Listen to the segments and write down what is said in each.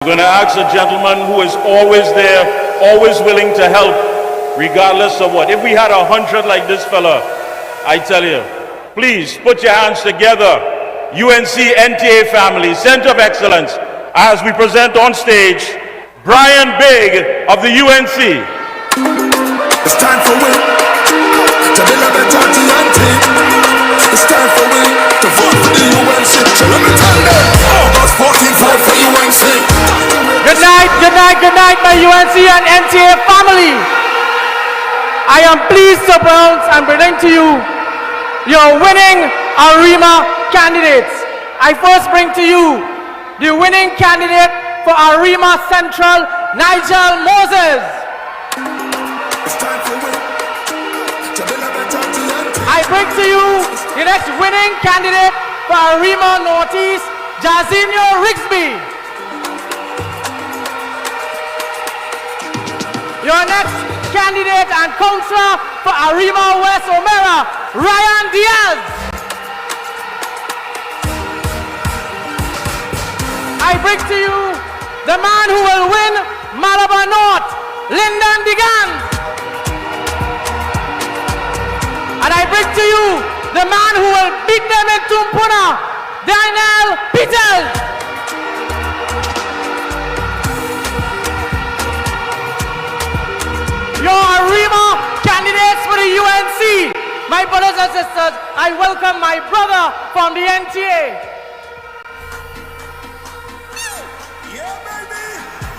I'm going to ask a gentleman who is always there, always willing to help, regardless of what. If we had 100 like this fella, I tell you, please put your hands together. UNC NTA family, Center of Excellence, as we present on stage, Brian Big of the UNC. It's time for we to build a better TNT. It's time for we to vote for the UNC. So let me tell them, August 14th, vote for UNC. Good night, my UNC and NTA family. I am pleased to announce and present to you your winning ARIMA candidates. I first bring to you the winning candidate for ARIMA Central, Nigel Moses. I bring to you the next winning candidate for ARIMA Northeast, Jazinho Rigsby. Your next candidate and councillor for ARIMA West Omera, Ryan Diaz. I bring to you the man who will win Malabar North, Lyndon Digan. And I bring to you the man who will beat them in Tumpuna, Daniel Peters. Your ARIMA candidates for the UNC. My brothers and sisters, I welcome my brother from the NTA. Yeah, baby,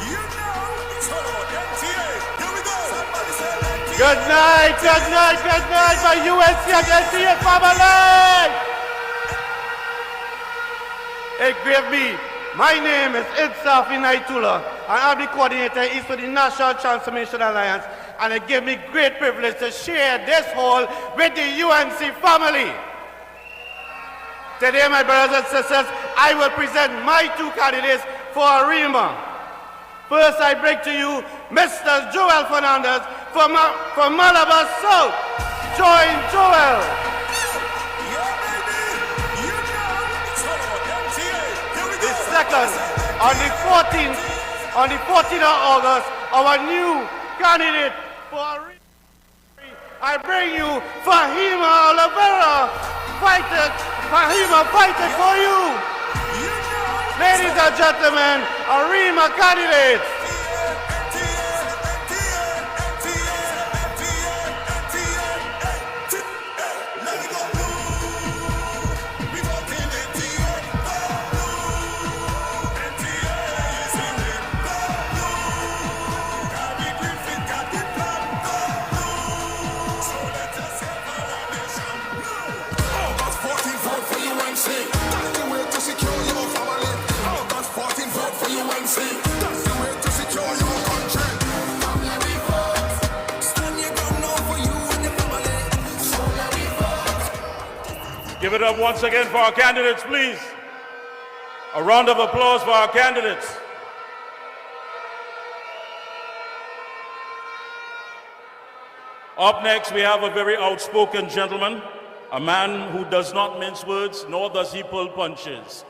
you know it's all NTA. Here we go. Somebody say NTA. Good night, my UNC and NTA family. Hey, Graveby, my name is Idsaf Inaitullah, and I'm the coordinator is for the National Transformation Alliance, and it gives me great privilege to share this hall with the UNC family. Today, my brothers and sisters, I will present my two candidates for ARIMA. First, I bring to you Mr. Joel Fernandez from Malabar South. Join Joel. The second, on the 14th of August, our new candidate for ARIMA, I bring you Fahima Oliveira, Fahima fighting for you. Ladies and gentlemen, ARIMA candidates. Give it up once again for our candidates, please. A round of applause for our candidates. Up next, we have a very outspoken gentleman, a man who does not mince words, nor does he pull punches.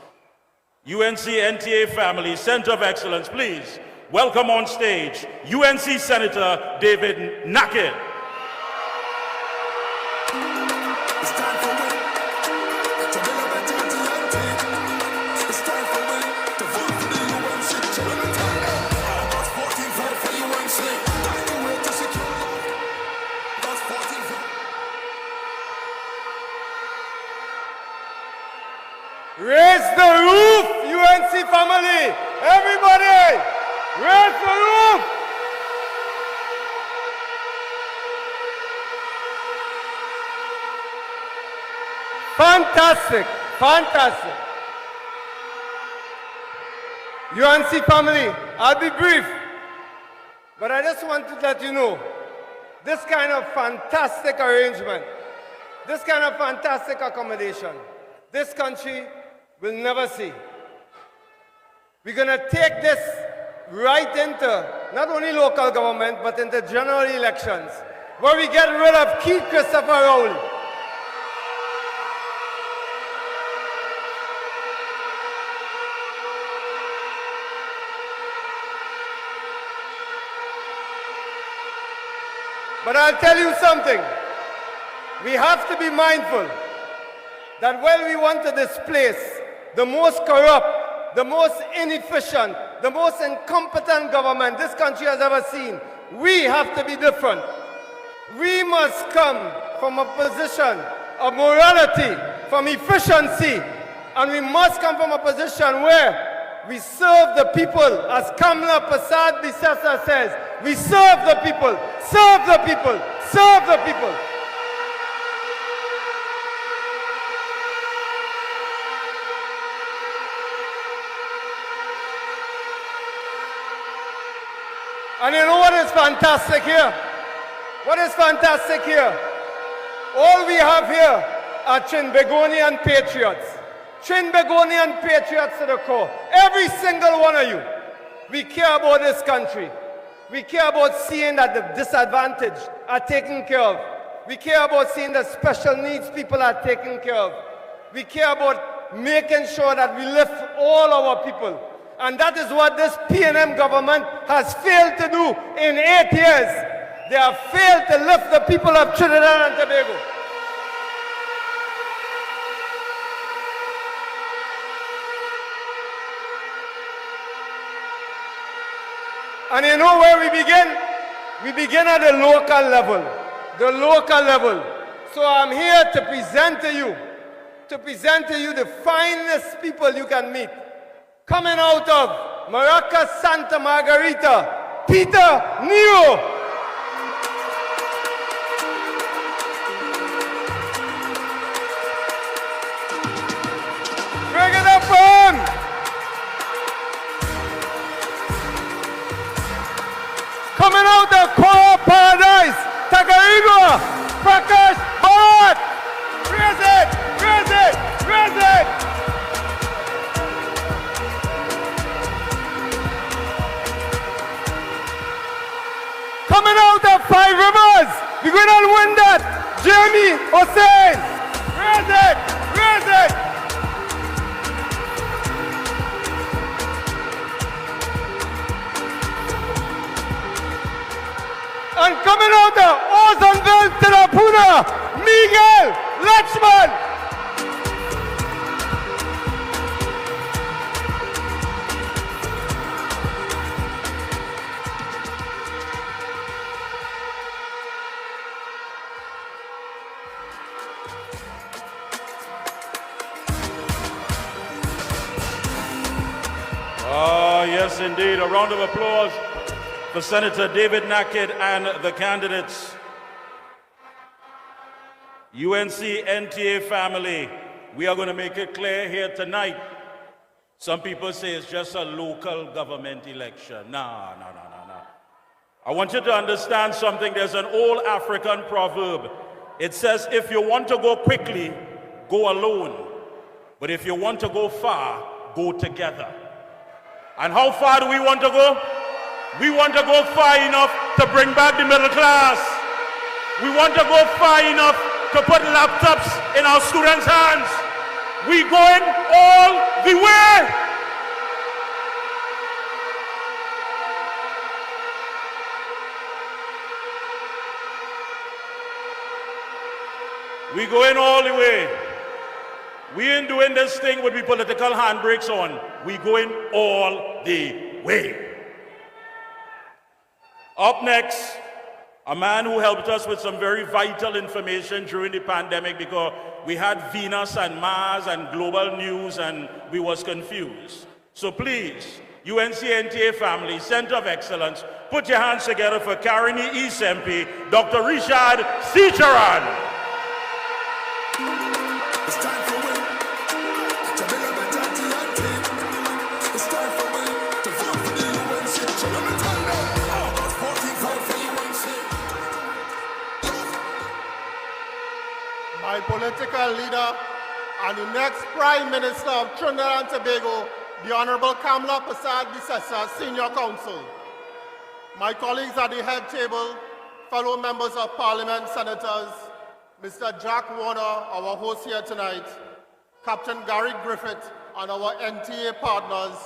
UNC NTA family, Center of Excellence, please welcome on stage UNC Senator David Nakhid. Raise the roof, UNC family! Everybody! Raise the roof! Fantastic! Fantastic! UNC family, I'll be brief, but I just want to let you know, this kind of fantastic arrangement, this kind of fantastic accommodation, this country will never see. We're going to take this right into not only local government, but into general elections, where we get rid of Keith Christopher Rowley. But I'll tell you something. We have to be mindful that when we want to displace the most corrupt, the most inefficient, the most incompetent government this country has ever seen, we have to be different. We must come from a position of morality, from efficiency, and we must come from a position where we serve the people, as Kamla Persad-Bissessar says, we serve the people, serve the people, serve the people. And you know what is fantastic here? What is fantastic here? All we have here are Trinbagonian patriots. Trinbagonian patriots to the core. Every single one of you. We care about this country. We care about seeing that the disadvantaged are taken care of. We care about seeing that special needs people are taken care of. We care about making sure that we lift all our people. And that is what this PNM government has failed to do in 8 years. They have failed to lift the people of Trinidad and Tobago. And you know where we begin? We begin at the local level. The local level. So I'm here to present to you the finest people you can meet. Coming out of Maracas, Santa Margarita, Peter Nero. Bring it up for him. Coming out of Coral Paradise, Tagarigua, Prakash Bharat. Raise it, raise it, raise it. Coming out of Five Rivers, we're going to win that. Jeremy Hussein, raise it, raise it. And coming out of Ozanville, Tirapuna, Miguel Lachman. Yes, indeed. A round of applause for Senator David Nakhid and the candidates. UNC NTA family, we are going to make it clear here tonight. Some people say it's just a local government election. No. I want you to understand something. There's an old African proverb. It says, if you want to go quickly, go alone. But if you want to go far, go together. And how far do we want to go? We want to go far enough to bring back the middle class. We want to go far enough to put laptops in our students' hands. We going all the way. We going all the way. We ain't doing this thing with the political handbrakes on. We going all the way. Up next, a man who helped us with some very vital information during the pandemic because we had Venus and Mars and global news and we was confused. So please, UNC NTA family, Center of Excellence, put your hands together for Karini East MP, Dr. Richard Sicharan. It's time for win. To build a better team. It's time for win. To vote for the UNC. So let me tell them. August 14th, vote for UNC. My political leader and the next Prime Minister of Trinidad and Tobago, the Honorable Kamla Persad-Bissessar, Senior Counsel. My colleagues at the head table, fellow members of Parliament, Senators, Mr. Jack Warner, our host here tonight, Captain Gary Griffith, and our NTA partners,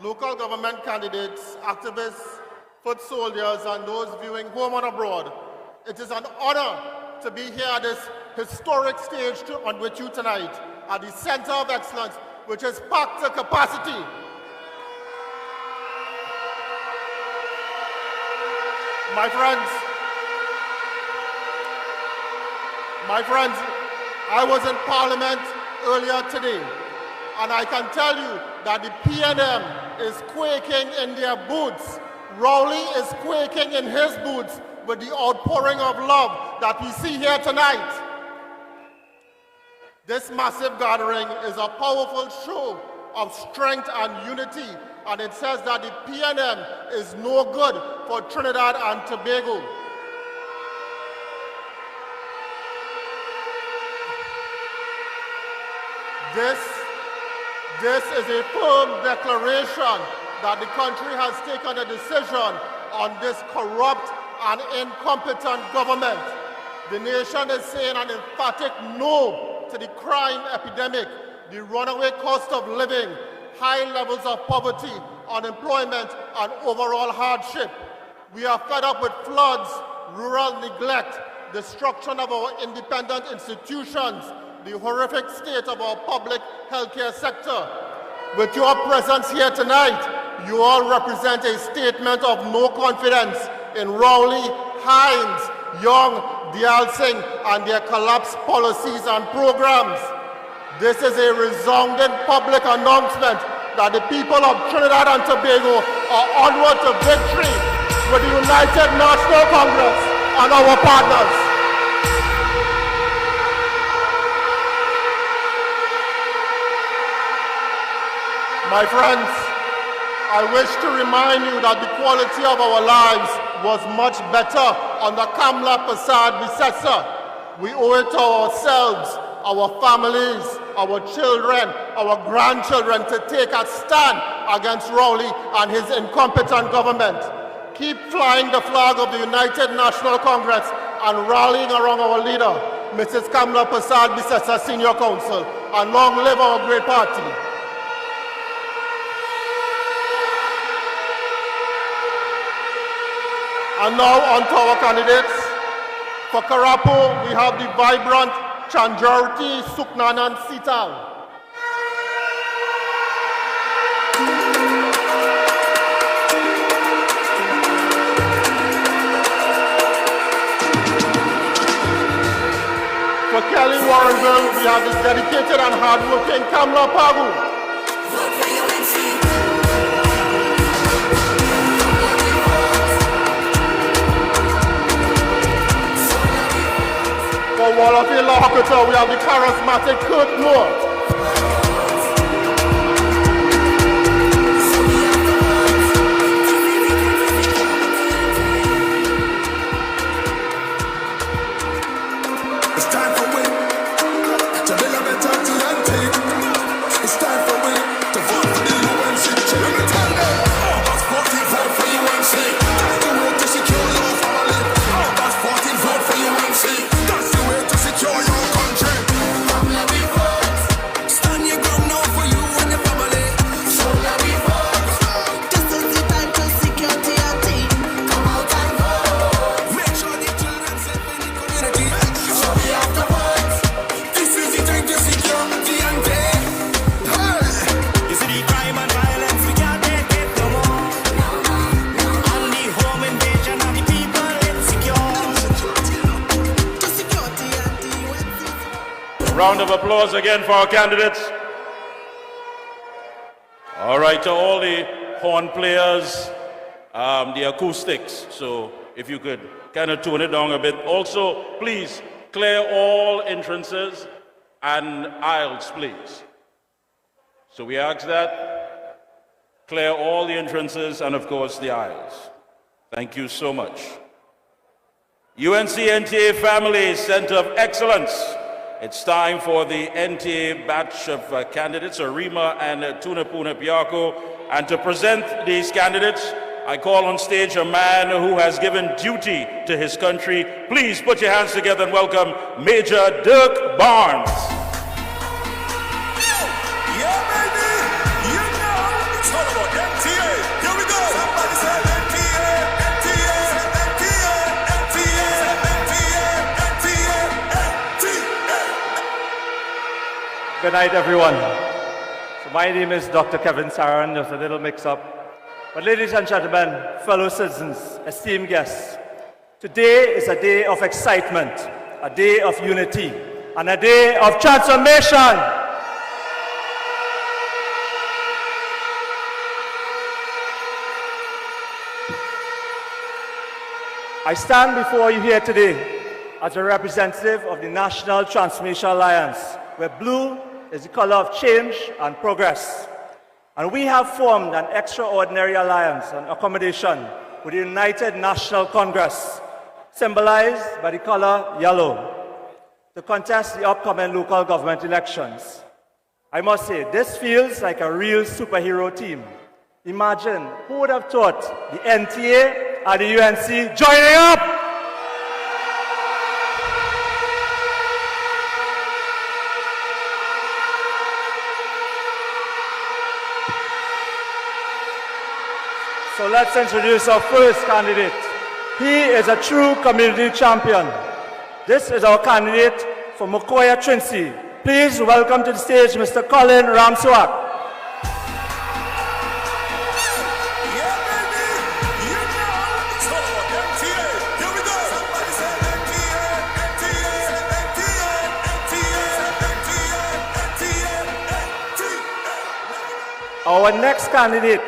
local government candidates, activists, foot soldiers, and those viewing home and abroad. It is an honor to be here at this historic stage with you tonight, at the Center of Excellence, which is packed to capacity. My friends, I was in Parliament earlier today, and I can tell you that the PNM is quaking in their boots. Rowley is quaking in his boots with the outpouring of love that we see here tonight. This massive gathering is a powerful show of strength and unity, and it says that the PNM is no good for Trinidad and Tobago. This is a firm declaration that the country has taken a decision on this corrupt and incompetent government. The nation is saying an emphatic no to the crime epidemic, the runaway cost of living, high levels of poverty, unemployment, and overall hardship. We are fed up with floods, rural neglect, destruction of our independent institutions, the horrific state of our public healthcare sector. With your presence here tonight, you all represent a statement of no confidence in Rowley, Hines, Young, Dialsing, and their collapsed policies and programs. This is a resounding public announcement that the people of Trinidad and Tobago are onward to victory with the United National Congress and our partners. My friends, I wish to remind you that the quality of our lives was much better under Kamla Persad-Bissessar. We owe it to ourselves, our families, our children, our grandchildren to take a stand against Rowley and his incompetent government. Keep flying the flag of the United National Congress and rallying around our leader, Mrs. Kamla Persad-Bissessar, Senior Counsel, and long live our great party. And now on to our candidates. For Karapo, we have the vibrant Chandrawarti Suknanan Sital. For Kelly Warrenville, we have the dedicated and hardworking Kamla Pagu. For Wallafie Lahokota, we have the charismatic Kurt Moore. It's time for we to build a better TNT. It's time for we to vote for the UNC. Let me tell them, August 14, vote for UNC. That's the way to secure your family. August 14, vote for UNC. That's the way to secure your country. Come let me vote. Stand your ground now for you and your family. So let me vote. This is the time to secure TNT. Come out and vote. Make sure the children safe in the community. So we have to vote. This is the time to secure TNT. Hey. You see the crime and violence, we can't take it no more. And the home invasion and the people insecure. To secure TNT. A round of applause again for our candidates. All right, to all the horn players, the acoustics. So if you could kind of tune it down a bit. Also, please clear all entrances and aisles, please. So we ask that. Clear all the entrances and, of course, the aisles. Thank you so much. UNC NTA Family Center of Excellence. It's time for the NTA batch of candidates, Arima and Tunapuna Piako. And to present these candidates, I call on stage a man who has given duty to his country. Please put your hands together and welcome Major Dirk Barnes. Yeah, baby. You know it's all about NTA. Here we go. Somebody say NTA, NTA, NTA, NTA, Good night, everyone. So my name is Dr. Kevin Saran. There's a little mix-up. But ladies and gentlemen, fellow citizens, esteemed guests, today is a day of excitement, a day of unity, and a day of transformation. I stand before you here today as a representative of the National Transformation Alliance, where blue is the color of change and progress. And we have formed an extraordinary alliance and accommodation with the United National Congress, symbolized by the color yellow, to contest the upcoming local government elections. I must say, this feels like a real superhero team. Imagine, who would have thought the NTA and the UNC joining up? So let's introduce our first candidate. He is a true community champion. This is our candidate for Mokoya Trincy. Please welcome to the stage Mr. Colin Ramswak. Our next candidate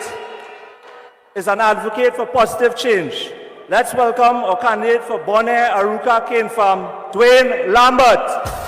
is an advocate for positive change. Let's welcome our candidate for Bonaire Aruka Cane Farm, Dwayne Lambert.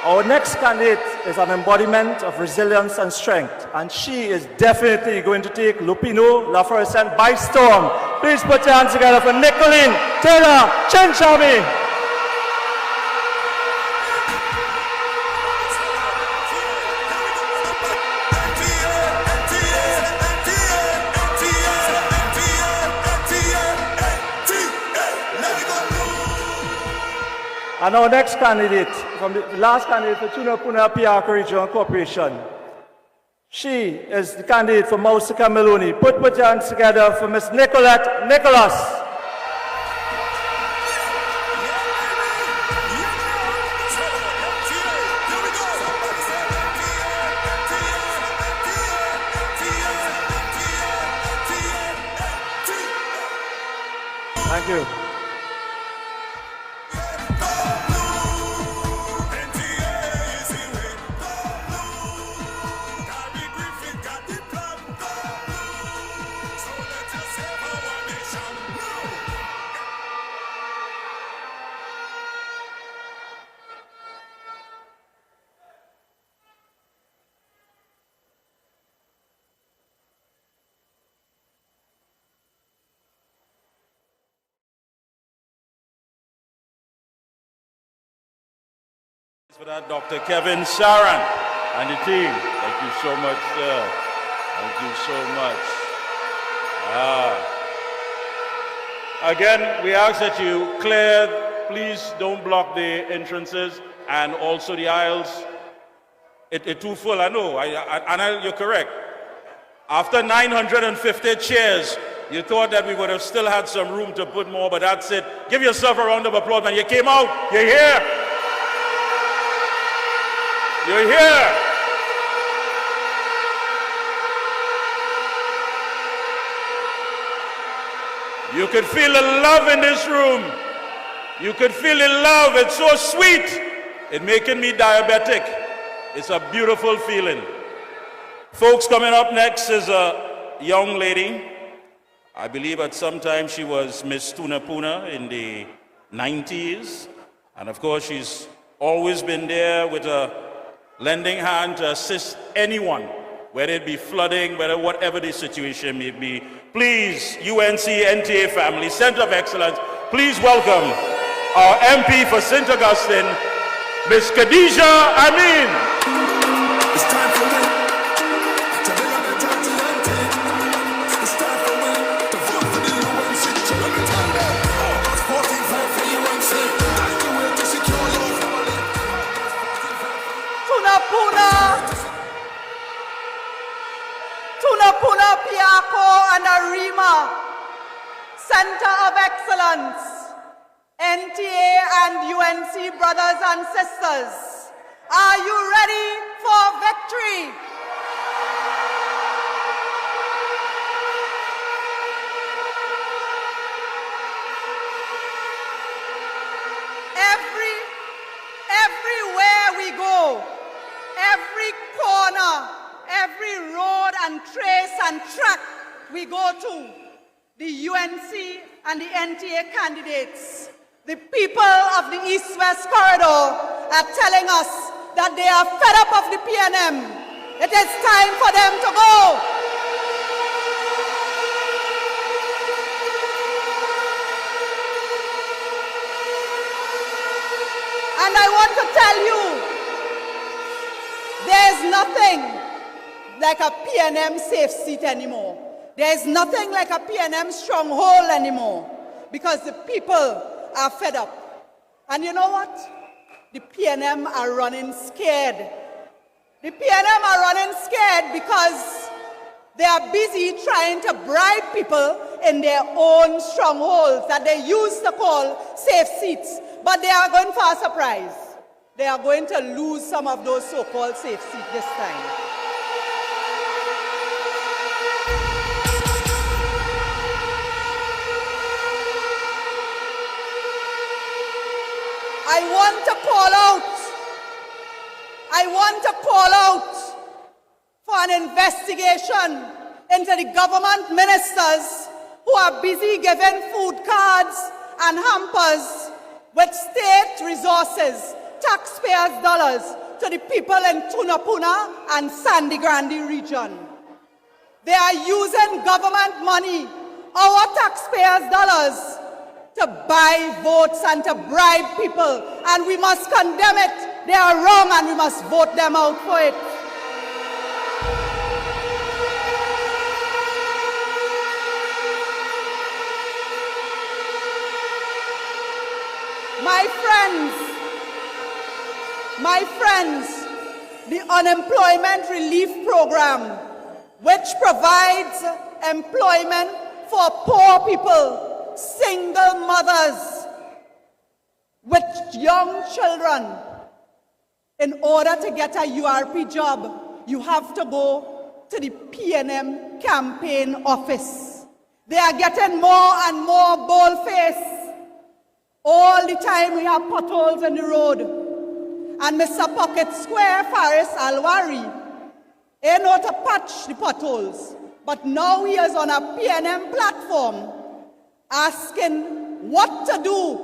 Our next candidate is an embodiment of resilience and strength, and she is definitely going to take Lupino Laforcent by storm. Please put your hands together for Nicolene Taylor Chinchami. And our next candidate, from the last candidate for Tunapuna PR Regional Corporation, she is the candidate for Mausika Meloni. Put your hands together for Miss Nicolette Nicholas. Thank you. For that, Dr. Kevin Saran and the team. Thank you so much, sir. Thank you so much. Again, we ask that you clear, please don't block the entrances and also the aisles. It's too full, I know, you're correct. After 950 chairs, you thought that we would have still had some room to put more, but that's it. Give yourself a round of applause, man. You came out, you're here. You're here. You could feel the love in this room. You could feel the love. It's so sweet. It's making me diabetic. It's a beautiful feeling. Folks, coming up next is a young lady. I believe at some time she was Miss Tunapuna in the 90s. And of course, she's always been there with a lending hand to assist anyone, whether it be flooding, whatever the situation may be. Please, UNC NTA family, Center of Excellence, please welcome our MP for St. Augustine, Miss Khadijah Ameen. It's time for me to build up a Tatiante. It's time for me to vote for the UNC. So let me tell them, August 14th, vote for UNC. That's the way to secure your family. Tunapuna! center of excellence. NTA and UNC brothers and sisters, are you ready for victory? Everywhere we go, every corner, every road and trace and track we go to, the UNC and the NTA candidates, the people of the East-West corridor are telling us that they are fed up of the PNM. It is time for them to go. And I want to tell you, there's nothing like a PNM safe seat anymore. There's nothing like a PNM stronghold anymore, because the people are fed up. And you know what? The PNM are running scared. The PNM are running scared because they are busy trying to bribe people in their own strongholds that they used to call safe seats. But they are going for a surprise. They are going to lose some of those so-called safe seats this time. I want to call out for an investigation into the government ministers who are busy giving food cards and hampers with state resources, taxpayers' dollars, to the people in Tunapuna and Sandy Grande region. They are using government money, our taxpayers' dollars, to buy votes and to bribe people, and we must condemn it. They are wrong and we must vote them out for it. My friends, the unemployment relief program, which provides employment for poor people, single mothers with young children, in order to get a URP job, you have to go to the PNM campaign office. They are getting more and more bold-faced. All the time we have potholes in the road. And Mr. Pocket Square, Faris Alwari, ain't know to patch the potholes. But now he is on a PNM platform asking what to do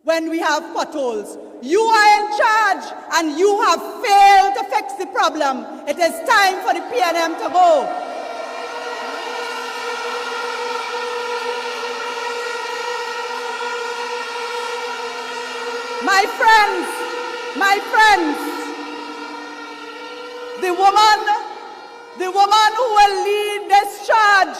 when we have potholes. You are in charge and you have failed to fix the problem. It is time for the PNM to go. My friends, the woman who will lead this charge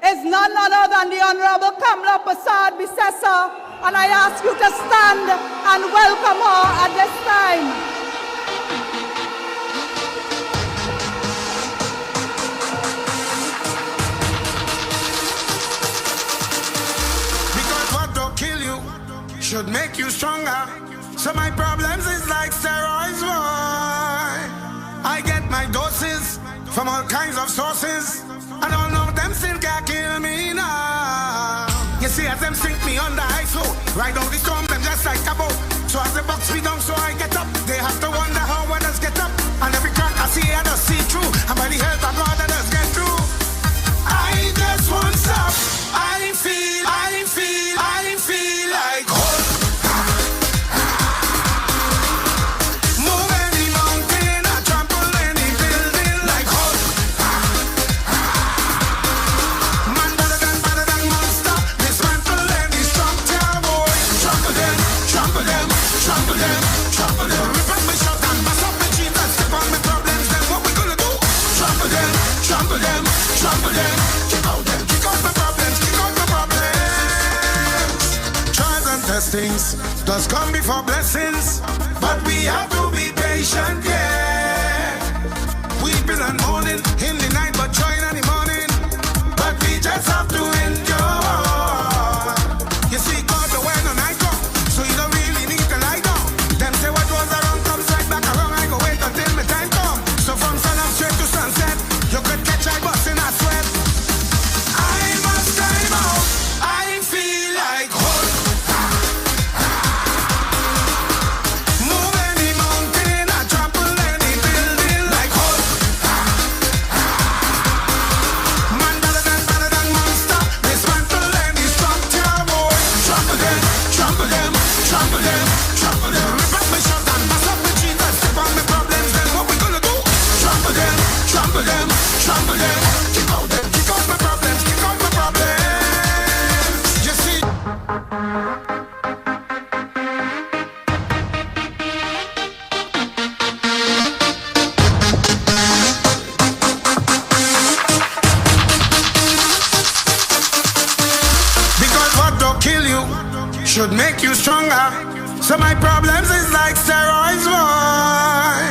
is none other than the Honorable Kamla Persad-Bissessar, and I ask you to stand and welcome her at this time. Because what don't kill you should make you stronger. So my problems is like steroids, boy. I get my doses from all kinds of sources, and all of them still can't kill me now. You see, as them sink me on the ice floe, ride out the storm, them just like a boat. So as the box me down, so I get up. They have to wonder how others get up. And every crack I see, I just see through. And by the help of God, I just get through. I just won't stop. I feel like hope. Things does come before blessings, but we have to be patient, yeah. Weeping and mourning in the night, but joy in the morning. But we just have to endure. should make you stronger. So my problems is like steroids, boy.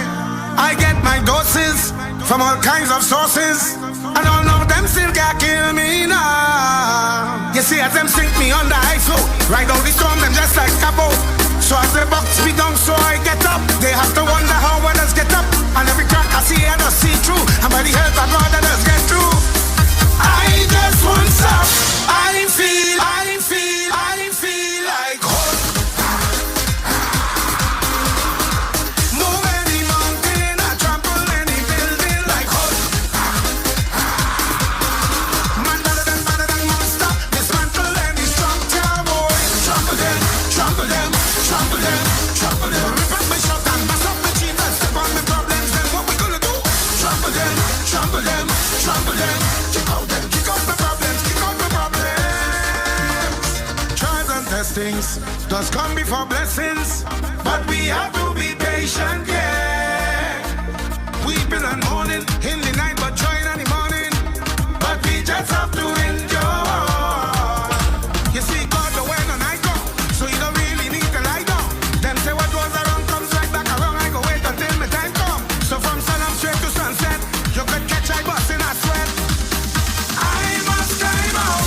I get my doses from all kinds of sources, and all of them still can't kill me now. You see, as them sink me under ice flow, right down the storm, them just like scaffold. So as the box me down, so I get up. They have to wonder how others get up. And every crack I see, I don't see through. And by the help of God, others get through. I just want some. I feel like hope. Move any mountain, I trample any building like hope. Man better than monster, dismantle any structure, boy. Trample them, trample them, trample them, trample them. Rip up my shot and bust up my cheeks and step on my problems. Then what we gonna do? Trample them, trample them, trample them. Kick out them, kick out my problems, kick out my problems. Trials and testings does come before blessings, but we have to be patient, yeah. Weeping and mourning in the night, but joy in the morning. But we just have to endure. You see, God, the when and I go, so you don't really need to lie down. Them say what goes around comes right back around. I go wait until my time come. So from sun up straight to sunset, you could catch I bus in a sweat. I must climb out.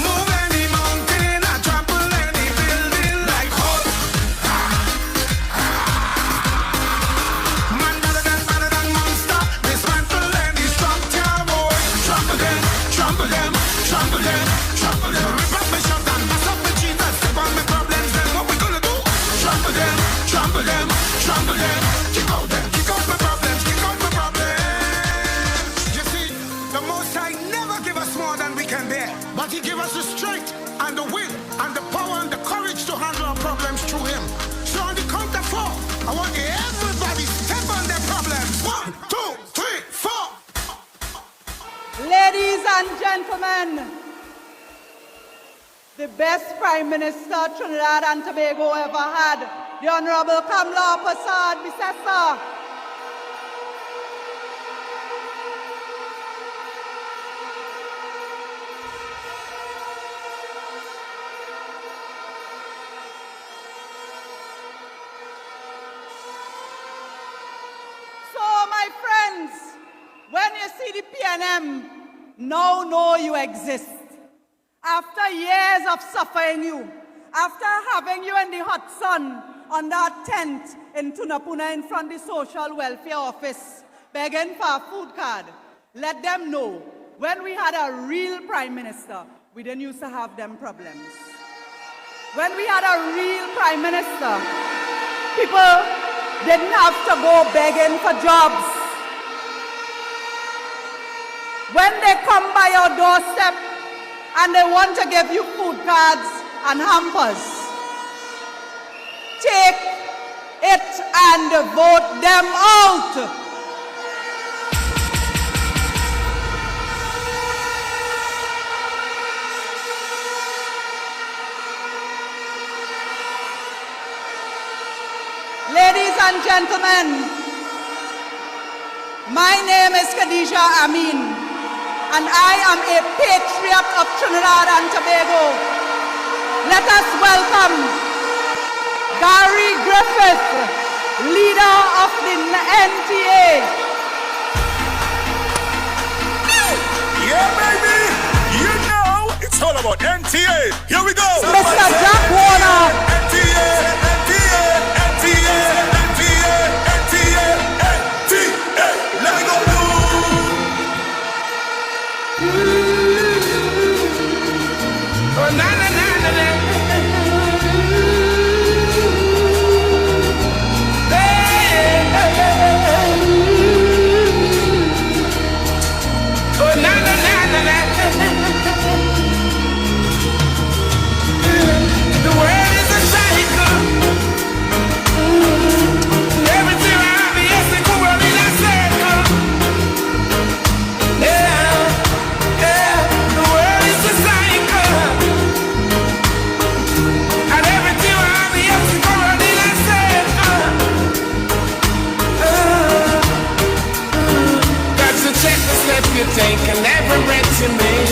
Move any mountain, I trample any building like hope. Man better than monster, dismantle any structure, boy. Trample them, trample them, trample them, trample them. Rip up my shot and bust up my cheeks and step on my problems. Then what we gonna do? Trample them, trample them, trample them. Kick out them, kick out my problems, kick out my problems. You see, the Most High never give us more than we can bear, but He give us the strength and the will and the power and the courage to handle our problems through Him. So on the count of 4, I want everybody step on their problems. 1, 2, 3, 4. Ladies and gentlemen, the best Prime Minister Trinidad and Tobago ever had, the Honorable Kamla Persad-Bissessar. So, my friends, when you see the PNM, now know you exist. After years of suffering you, after having you in the hot sun under a tent in Tunapuna in front of the social welfare office, begging for a food card, let them know when we had a real Prime Minister, we didn't used to have them problems. When we had a real Prime Minister, people didn't have to go begging for jobs. When they come by your doorstep and they want to give you food cards and hampers, take it and vote them out. Ladies and gentlemen, my name is Khadijah Ameen, and I am a patriot of Trinidad and Tobago. Let us welcome Gary Griffith, leader of the NTA. Yeah, baby, you know it's all about NTA. Here we go. Mr. Jack Warner. NTA, NTA, NTA, NTA, NTA, NTA. Let me go. Oh, na na na na na. Hey, hey, hey. Oh, na na na na na. The world is a cycle. if you take every breath you make.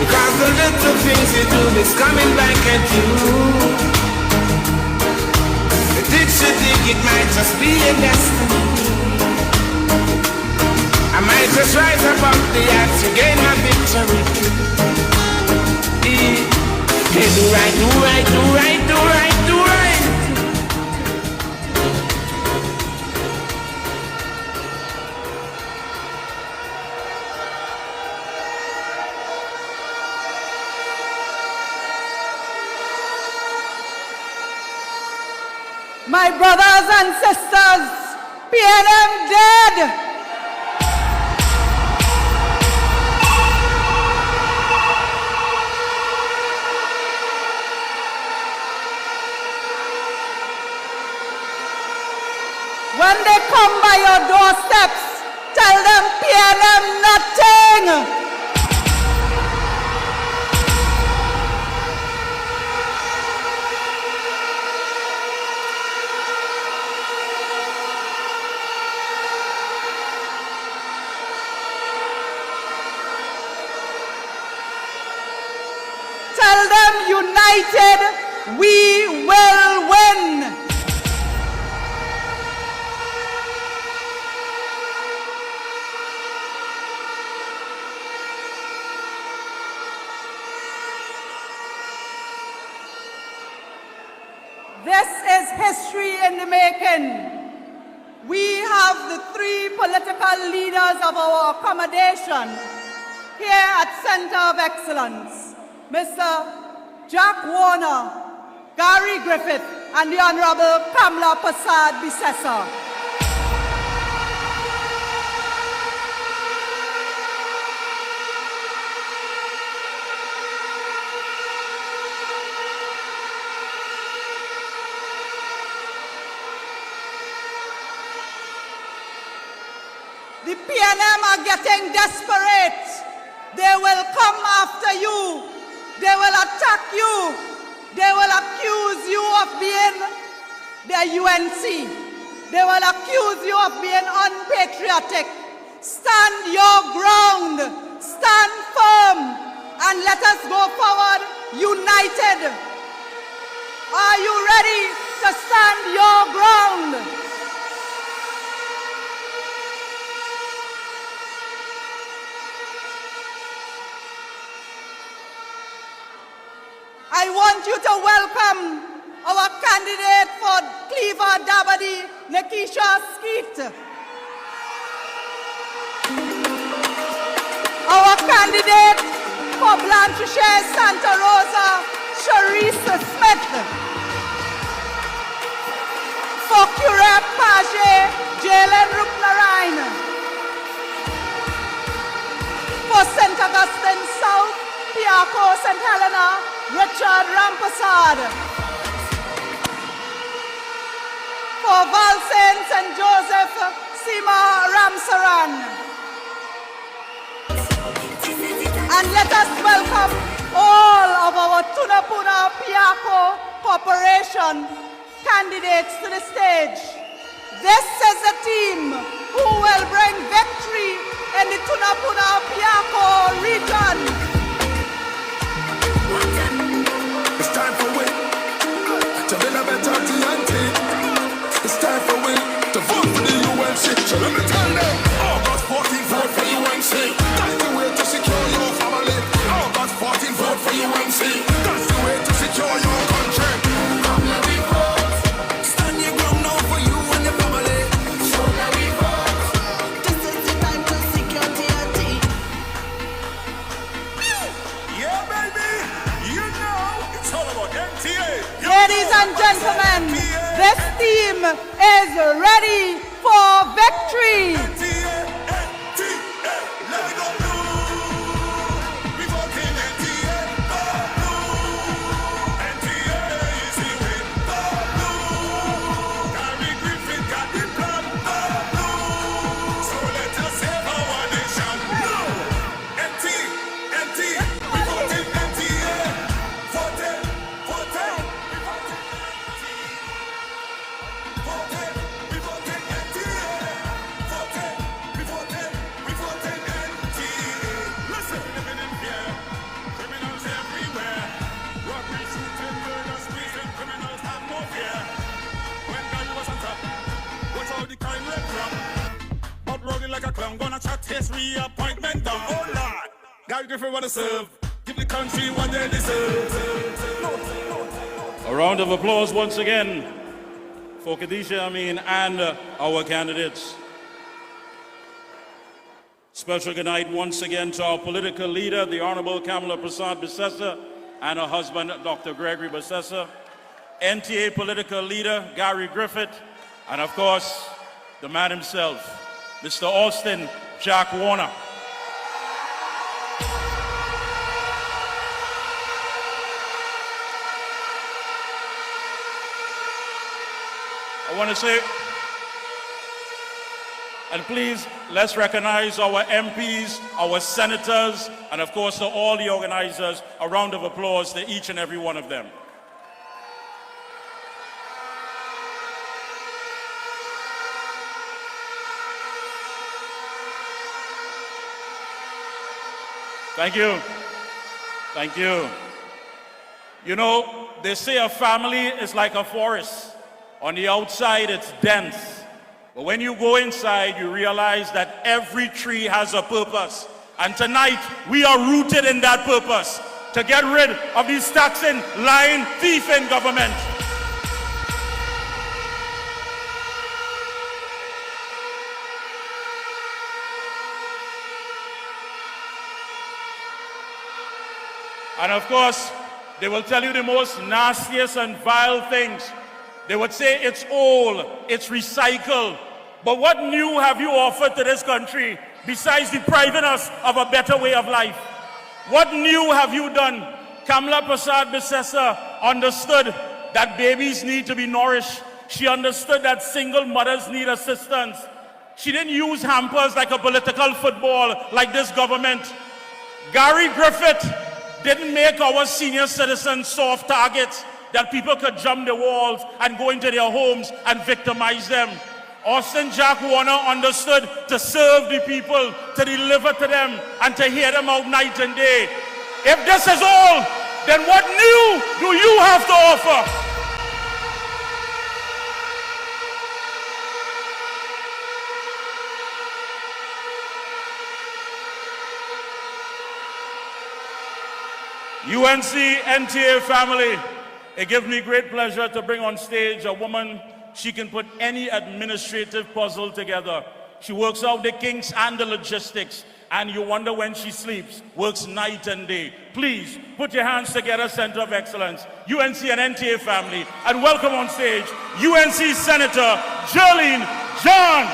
Because the little things you do is coming back at you. The ditch you dig, it might just be a destiny. I might just rise above the odds to gain my victory. Hey, do right, do right, do right, do right, do right. My brothers and sisters, PNM dead. When they come by your doorsteps, tell them PNM nothing. Tell them united, we will win. This is history in the making. We have the three political leaders of our accommodation here at Center of Excellence, Mr. Jack Warner, Gary Griffith, and the Honorable Kamla Persad-Bissessar. The PNM are getting desperate. They will come after you. They will attack you. They will accuse you of being the UNC. They will accuse you of being unpatriotic. Stand your ground. Stand firm. And let us go forward united. Are you ready to stand your ground? I want you to welcome our candidate for Cleaver Dabadi, Nakisha Skeet. Our candidate for Blancheshire Santa Rosa, Charisse Smith. For Curragh Page, Jalen Rupnarayan. For St. Augustine South, Piarco St. Helena, Richard Rampasad. For Valsain St. Joseph, Sima Ramsaran. And let us welcome all of our Tunapuna Piarco Corporation candidates to the stage. This is the team who will bring victory in the Tunapuna Piarco region. It's time for we to build a better TNT. It's time for we to vote for the UNC. So let me tell them, August 14, vote for UNC. That's the way to secure your family. August 14, vote for UNC. That's the way to secure your country. Come let me vote. Stand your ground now for you and your family. So let me vote. This is the time to secure TNT. Yeah, baby. You know it's all about NTA. Ladies and gentlemen, this team is ready for victory. like a clown, gonna chat his reappointment down. Oh Lord, Gary Griffith wanna serve. Give the country what they deserve. A round of applause once again for Khadijah Ameen and our candidates. Special good night once again to our political leader, the Honorable Kamla Persad-Bissessar, and her husband, Dr. Gregory Bissessar, NTA political leader, Gary Griffith, and of course, the man himself, Mr. Austin Jack Warner. I want to say, and please, let's recognize our MPs, our senators, and of course to all the organizers. A round of applause to each and every one of them. Thank you. Thank you. You know, they say a family is like a forest. On the outside, it's dense. But when you go inside, you realize that every tree has a purpose. And tonight, we are rooted in that purpose to get rid of these taxing, lying, thieving government. And of course, they will tell you the most nastiest and vile things. They would say it's old, it's recycled. But what new have you offered to this country besides depriving us of a better way of life? What new have you done? Kamla Persad-Bissessar understood that babies need to be nourished. She understood that single mothers need assistance. She didn't use hampers like a political football like this government. Gary Griffith didn't make our senior citizens soft targets that people could jump the walls and go into their homes and victimize them. Austin Jack Warner understood to serve the people, to deliver to them, and to hear them out night and day. If this is all, then what new do you have to offer? UNC NTA family, it gives me great pleasure to bring on stage a woman. She can put any administrative puzzle together. She works out the kinks and the logistics, and you wonder when she sleeps, works night and day. Please put your hands together, Center of Excellence, UNC and NTA family, and welcome on stage UNC Senator Jolene John.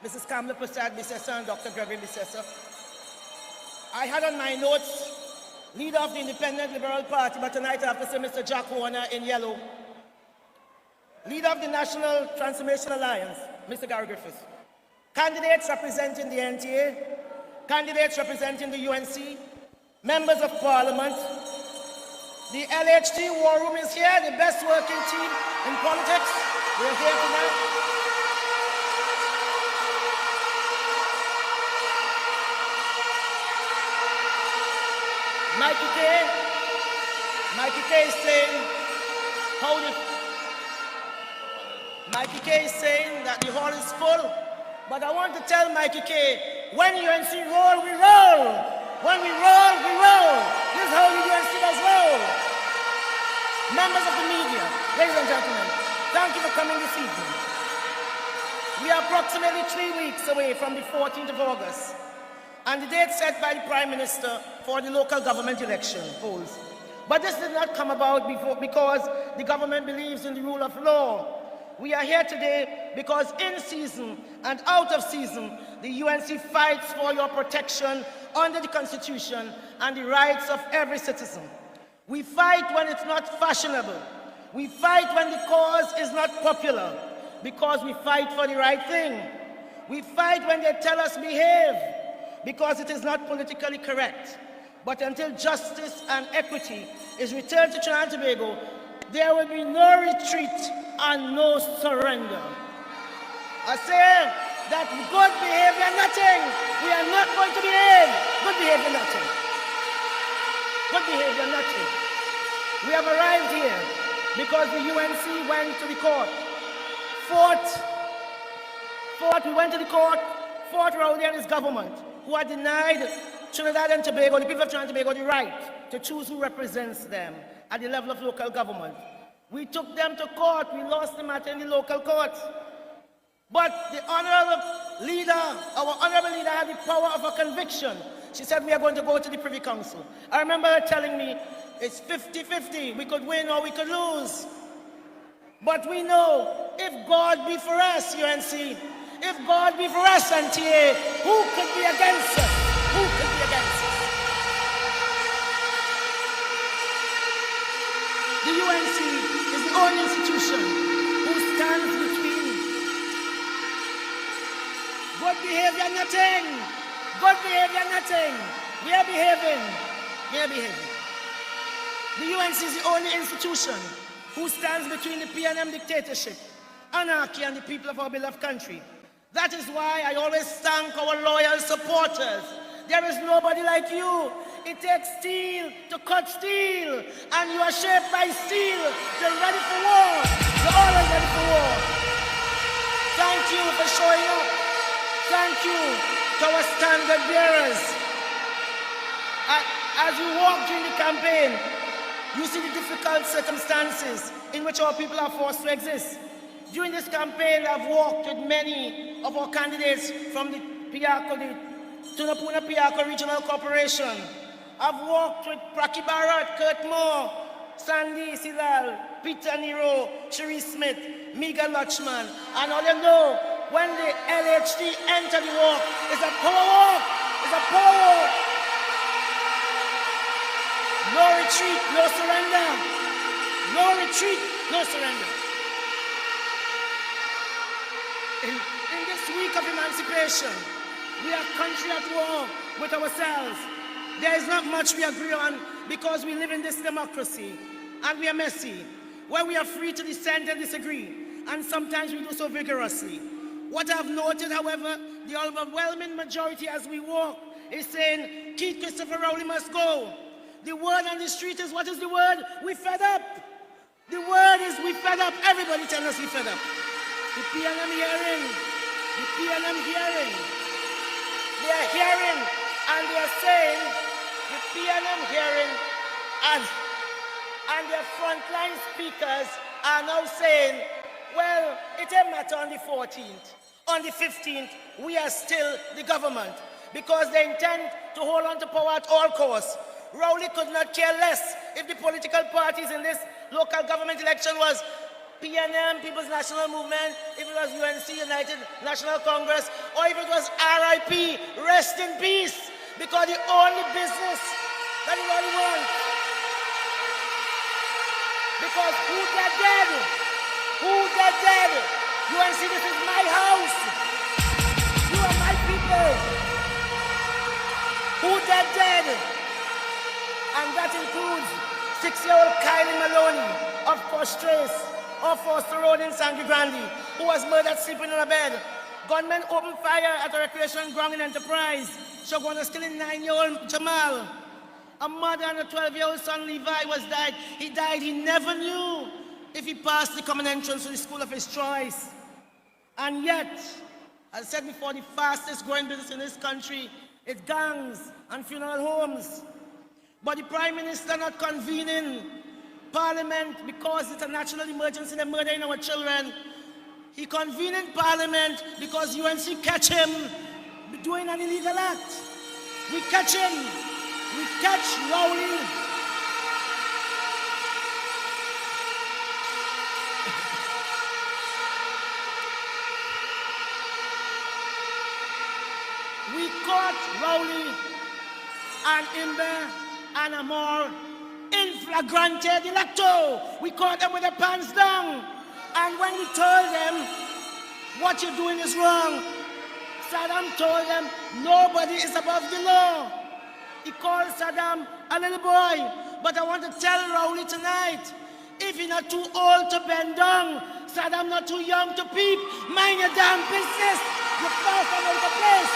Mrs. Kamla Persad-Bissessar and Dr. Gregory Bissessar. I had on my notes, leader of the Independent Liberal Party, but tonight I have to say Mr. Jack Warner in yellow. Leader of the National Transformation Alliance, Mr. Gary Griffith. Candidates representing the NTA, candidates representing the UNC, members of Parliament. The LHT War Room is here, the best working team in politics. We're here tonight. Mikey K is saying, Mikey K is saying that the hall is full, but I want to tell Mikey K, when UNC roll, we roll. When we roll, we roll. This is how the UNC does roll. Members of the media, ladies and gentlemen, thank you for coming this evening. We are approximately 3 weeks away from the 14th of August, and the date set by the Prime Minister for the local government election polls. But this did not come about because the government believes in the rule of law. We are here today because in season and out of season, the UNC fights for your protection under the Constitution and the rights of every citizen. We fight when it's not fashionable. We fight when the cause is not popular, because we fight for the right thing. We fight when they tell us behave, because it is not politically correct. But until justice and equity is returned to Trinidad and Tobago, there will be no retreat and no surrender. I say that good behavior nothing. We are not going to behave. Good behavior nothing. Good behavior nothing. We have arrived here because the UNC went to the court, we went to the court, fought Rowley and his government, who had denied Trinidad and Tobago, the people of Trinidad and Tobago, the right to choose who represents them at the level of local government. We took them to court. We lost the matter in the local court. But the honorable leader, our honorable leader, had the power of a conviction. She said, we are going to go to the Privy Council. I remember her telling me, it's 50-50. We could win or we could lose. But we know, if God be for us, UNC, if God be for us, NTA, who could be against us? Who could be against us? The UNC is the only institution who stands between good behavior, nothing. Good behavior, nothing. We are behaving. We are behaving. The UNC is the only institution who stands between the PNM dictatorship, anarchy, and the people of our beloved country. That is why I always thank our loyal supporters. There is nobody like you. It takes steel to cut steel, and you are shaped by steel. You're ready for war. You're always ready for war. Thank you for showing up. Thank you to our standard bearers. As you walk during the campaign, you see the difficult circumstances in which our people are forced to exist. During this campaign, I've walked with many of our candidates from the Tunapuna Piarco Regional Corporation. I've walked with Praki Barrett, Kurt Moore, Sandy Silal, Peter Nero, Cherie Smith, Miguel Lutchman, and all you know, when the LHD enter the walk, it's a power walk, it's a power walk. No retreat, no surrender. No retreat, no surrender. In this week of emancipation, we are country at war with ourselves. There is not much we agree on because we live in this democracy, and we are messy, where we are free to dissent and disagree, and sometimes we do so vigorously. What I've noted, however, the overwhelming majority as we walk is saying, Keith Christopher Rowley must go. The word on the street is, what is the word? We fed up. The word is we fed up. Everybody tell us we fed up. The PNM hearing. The PNM hearing. They are hearing and they are saying, the PNM hearing and their frontline speakers are now saying, well, it doesn't matter on the 14th. On the 15th, we are still the government because they intend to hold on to power at all costs. Rowley could not care less if the political parties in this local government election was PNM, People's National Movement, if it was UNC, United National Congress, or if it was RIP, rest in peace, because the only business that he really wants. Because who got dead? Who got dead? UNC, this is my house. You are my people. Who got dead? And that includes 6-year-old Kylie Maloney of Posh Trace, of Foster Road in Sangre Grande, who was murdered sleeping in a bed. Gunmen opened fire at a recreation ground in Enterprise. Shogwana was killing 9-year-old Jamal. A mother and a 12-year-old son, Levi, died. He died. He never knew if he passed the common entrance to the school of his choice. And yet, as I said before, the fastest growing business in this country is gangs and funeral homes. But the Prime Minister not convening Parliament because it's a national emergency, they're murdering our children. He convened in Parliament because UNC catch him doing an illegal act. We catch him. We catch Rowley caught Rowley and Imbe and Amor in flagrante delicto. We caught them with their pants down. And when we told them, what you're doing is wrong, Saddam told them, nobody is above the law. He called Saddam a little boy. But I want to tell Rowley tonight, if you're not too old to bend down, Saddam not too young to peep, mind your damn business. You're far from out of place.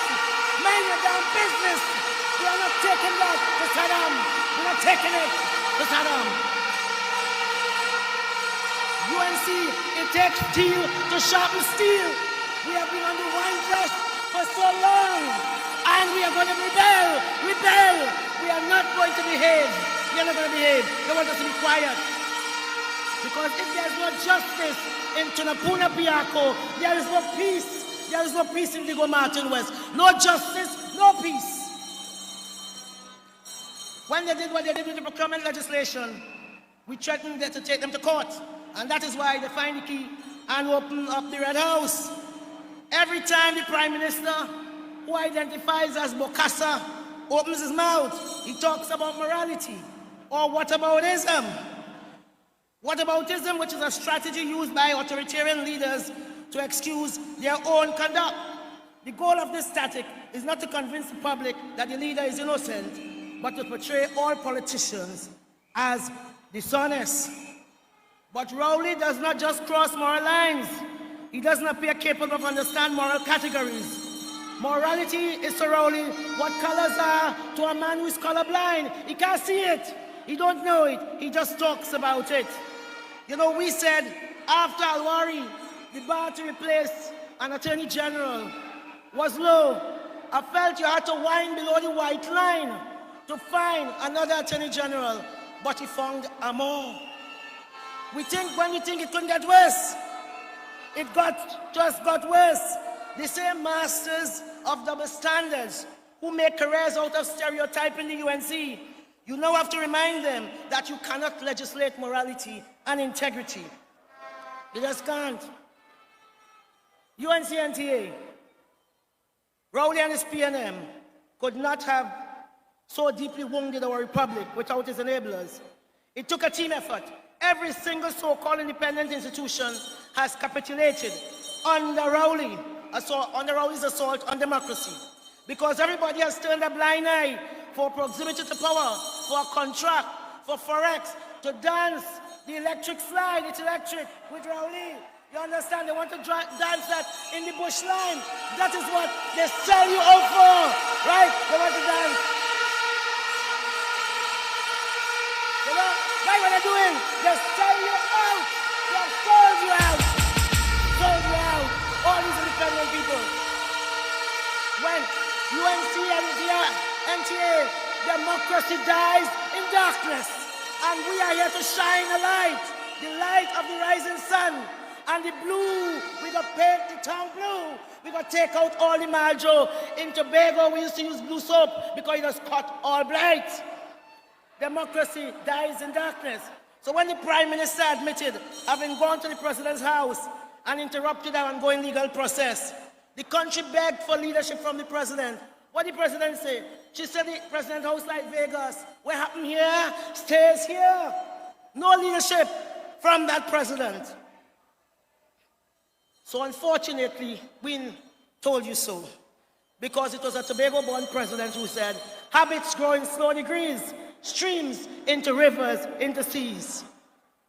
Mind your damn business. We are not taking that to Saddam. We're not taking it to Saddam. UNC, it takes steel to sharpen steel. We have been on the wine press for so long. And we are going to rebel. Rebel. We are not going to behave. We are not going to behave. They want us to be quiet. Because if there's no justice in Tunapuna Piako, there is no peace. There is no peace in Digo Martin West. No justice, no peace. When they did what they did with the procurement legislation, we threatened to take them to court. And that is why they find the key and open up the Red House. Every time the Prime Minister, who identifies as Bokassa, opens his mouth, he talks about morality or whataboutism. Whataboutism, which is a strategy used by authoritarian leaders to excuse their own conduct. The goal of this tactic is not to convince the public that the leader is innocent, but to portray all politicians as dishonest. But Rowley does not just cross moral lines. He doesn't appear capable of understanding moral categories. Morality is to Rowley what colors are to a man who is colorblind. He can't see it. He don't know it. He just talks about it. You know, we said after Alwari, the bar to replace an attorney general was low. I felt you had to whine below the white line to find another attorney general, but he found Amor. When we think it couldn't get worse, it just got worse. The same masters of double standards who make careers out of stereotyping the UNC, you now have to remind them that you cannot legislate morality and integrity. You just can't. UNC NTA, Rowley and his PNM could not have so deeply wounded our republic without its enablers. It took a team effort. Every single so-called independent institution has capitulated under Rowley, under Rowley's assault on democracy. Because everybody has turned a blind eye for proximity to power, for a contract, for Forex, to dance the electric slide, it's electric, with Rowley. You understand? They want to dance that in the bush line. That is what they sell you out for, right? They want to dance. You know, right what they're doing? They sell you out. They have sold you out. Sold you out. All these independent people. When UNC and NTA, democracy dies in darkness. And we are here to shine a light. The light of the rising sun. And the blue, we got paint the town blue. We got take out all the marjo. In Tobago, we used to use blue soap because it was cut all bright. Democracy dies in darkness. So when the Prime Minister admitted having gone to the President's house and interrupted our ongoing legal process, the country begged for leadership from the President. What did the President say? She said the President's house like Vegas. What happened here stays here. No leadership from that President. So unfortunately, we told you so. Because it was a Tobago-born president who said, habits grow in slow degrees, streams into rivers, into seas.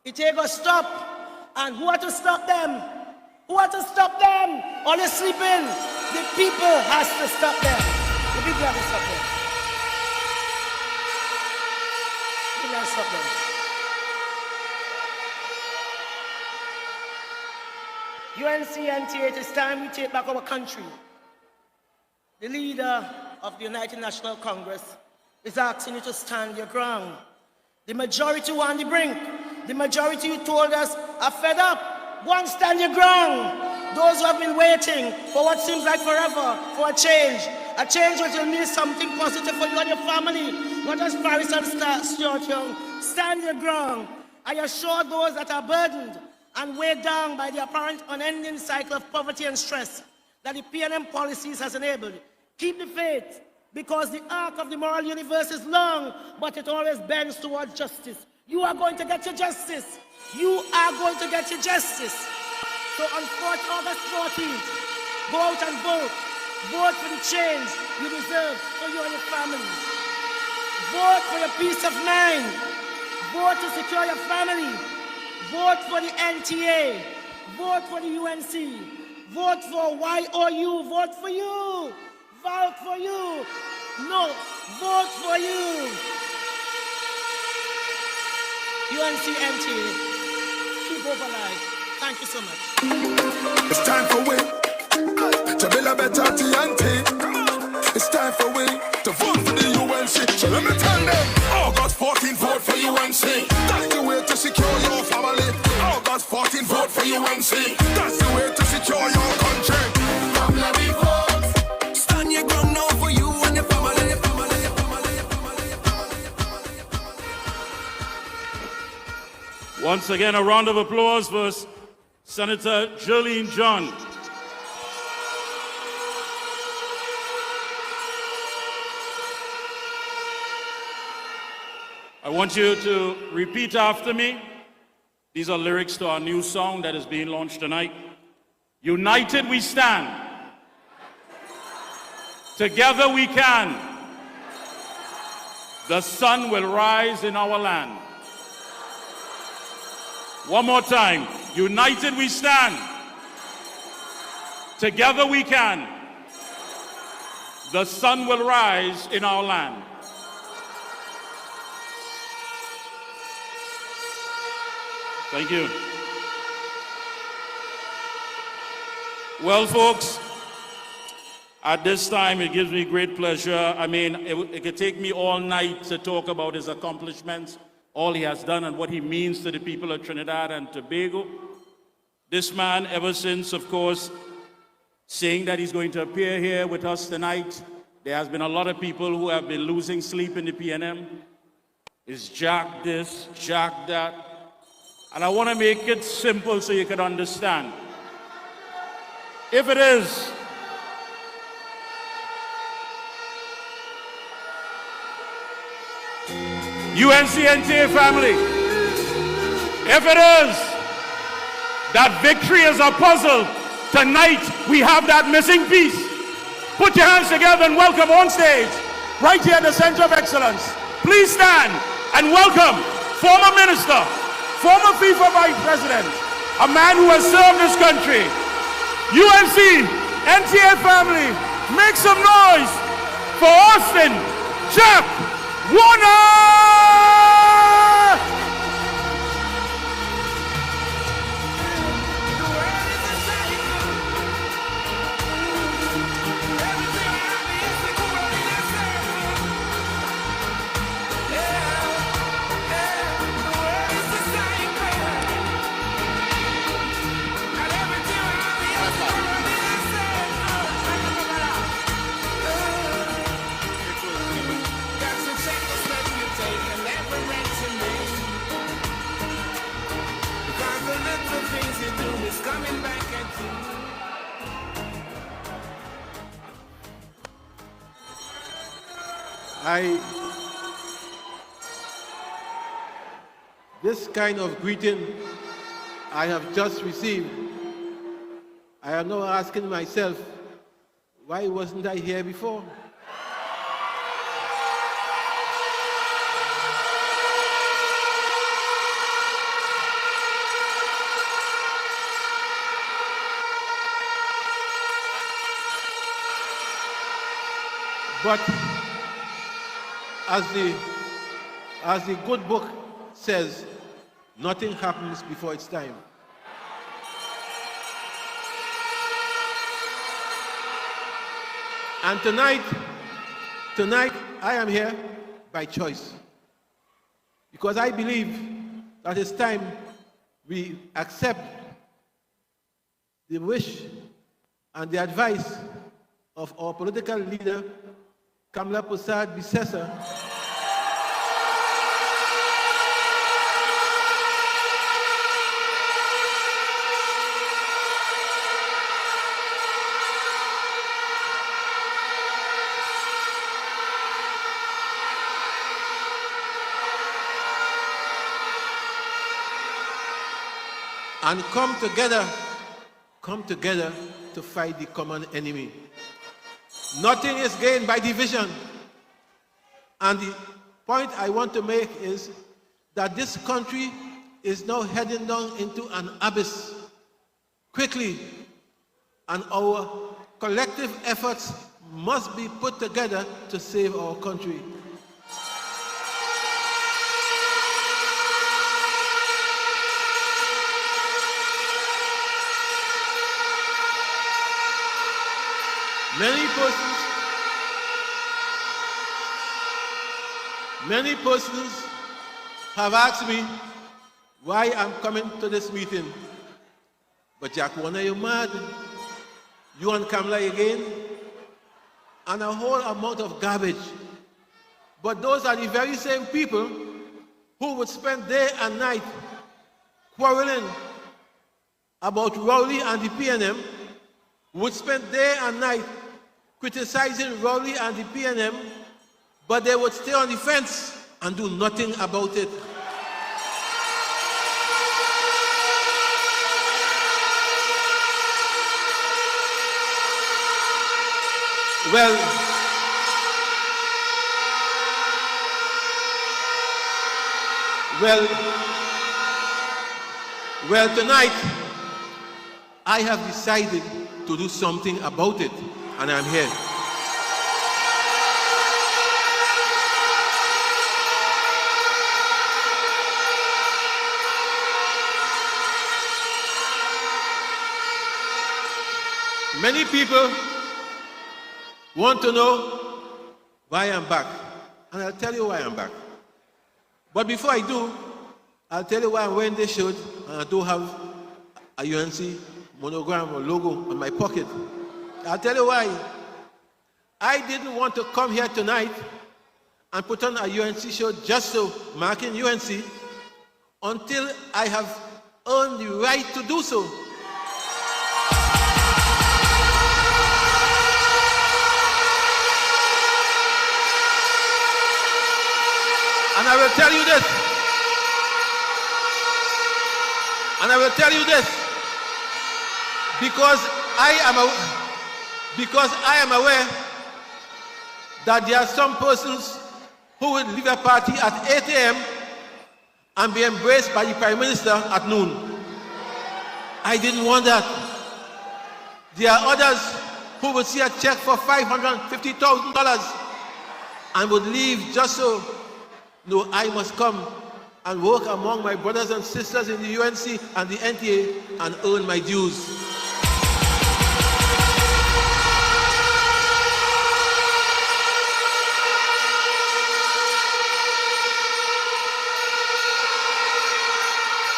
It take a stop, and who had to stop them? Who had to stop them? All they sleeping. The people has to stop them. The people have to stop them. The people have to stop them. UNC NTA, it is time we take back our country. The leader of the United National Congress is asking you to stand your ground. The majority were on the brink. The majority who told us are fed up. Go and stand your ground. Those who have been waiting for what seems like forever for a change which will mean something positive for you and your family, not as Paris and Stuart Young. Stand your ground. I assure those that are burdened and weighed down by the apparent unending cycle of poverty and stress that the PNM policies has enabled. Keep the faith, because the arc of the moral universe is long, but it always bends towards justice. You are going to get your justice. You are going to get your justice. So on August 14th, go out and vote. Vote for the change you deserve for you and your family. Vote for your peace of mind. Vote to secure your family. Vote for the NTA. Vote for the UNC. Vote for YOU. Vote for you. Vote for you. No, vote for you. UNC NTA. Keep hope alive. Thank you so much. It's time for we to build a better TNT. It's time for we to vote for the UNC. So let me tell them, August 14, vote for UNC. That's the way to secure your family. August 14, vote for UNC. That's the way to secure your country. Come let me vote. Stand your ground now for you and your family. Once again, a round of applause for Senator Jolene John. I want you to repeat after me. These are lyrics to our new song that is being launched tonight. United we stand. Together we can. The sun will rise in our land. One more time. United we stand. Together we can. The sun will rise in our land. Thank you. Well, folks, at this time, it gives me great pleasure. I mean, it could take me all night to talk about his accomplishments, all he has done and what he means to the people of Trinidad and Tobago. This man, ever since, of course, saying that he's going to appear here with us tonight, there has been a lot of people who have been losing sleep in the PNM. Is Jack this, Jack that? And I want to make it simple so you can understand. If it is UNC NTA family, if it is that victory is a puzzle, tonight we have that missing piece. Put your hands together and welcome on stage, right here at the Center of Excellence. Please stand and welcome former minister, former FIFA Vice President, a man who has served this country. UNC NTA family, make some noise for Austin Jack Warner! This kind of greeting I have just received, I am now asking myself, why wasn't I here before? But as the good book says, nothing happens before its time. And tonight I am here by choice, because I believe that it's time we accept the wish and the advice of our political leader, Kamla Persad-Bissessar, and come together to fight the common enemy. Nothing is gained by division. And the point I want to make is that this country is now heading down into an abyss quickly, and our collective efforts must be put together to save our country. Many persons have asked me why I'm coming to this meeting. But Jack Warner, you mad? You and Kamla again? And a whole amount of garbage. But those are the very same people who would spend day and night quarreling about Rowley and the PNM, would spend day and night criticizing Rowley and the PNM, but they would stay on the fence and do nothing about it. Well, tonight, I have decided to do something about it, and I'm here. Many people want to know why I'm back, and I'll tell you why I'm back. But before I do, I'll tell you why I'm wearing this shirt, and I do have a UNC monogram or logo on my pocket. I'll tell you why. I didn't want to come here tonight and put on a UNC shirt just so marking UNC until I have earned the right to do so. And I will tell you this. Because I am aware that there are some persons who will leave a party at 8 a.m. and be embraced by the Prime Minister at noon. I didn't want that. There are others who would see a check for $550,000 and would leave just so. No, I must come and work among my brothers and sisters in the UNC and the NTA and earn my dues.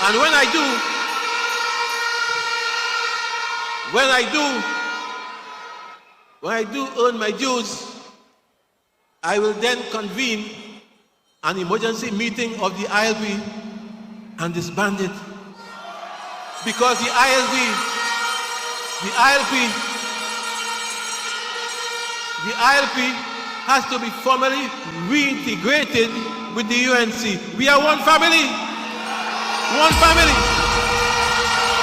And when I do earn my dues, I will then convene an emergency meeting of the ILP and disband it. Because the ILP has to be formally reintegrated with the UNC. We are one family. One family.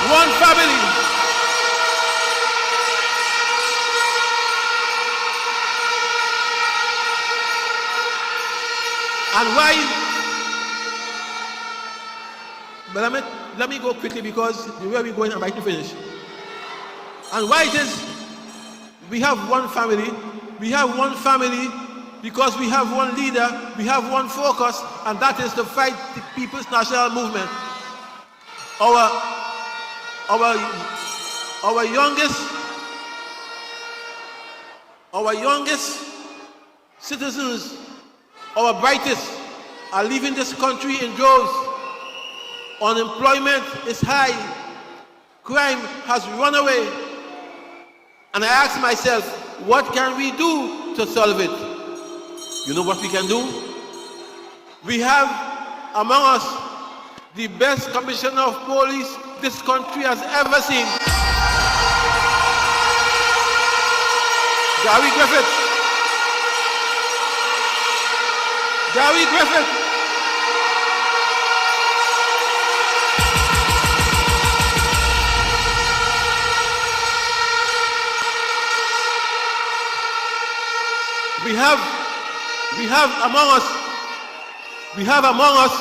One family. And why? But let me go quickly because where we're going, I'm about to finish. And why it is we have one family? We have one family because we have one leader, we have one focus, and that is to fight the People's National Movement. Our youngest citizens, our brightest, are leaving this country in droves. Unemployment is high. Crime has run away. And I ask myself, what can we do to solve it? You know what we can do? We have among us the best commissioner of police this country has ever seen. Gary Griffith. we have among us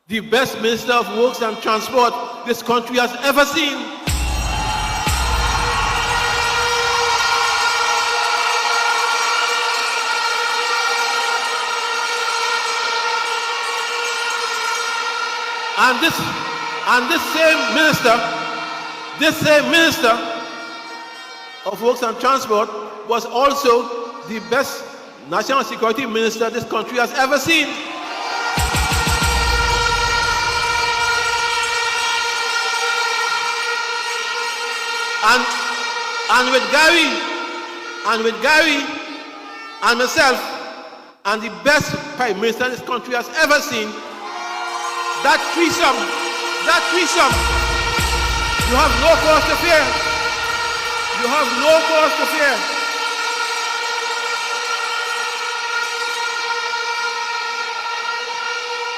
the best Minister of Works and Transport this country has ever seen. And this same minister of Works and Transport was also the best national security minister this country has ever seen. And with Gary and myself and the best prime minister this country has ever seen, that threesome, you have no cause to fear. You have no cause to fear.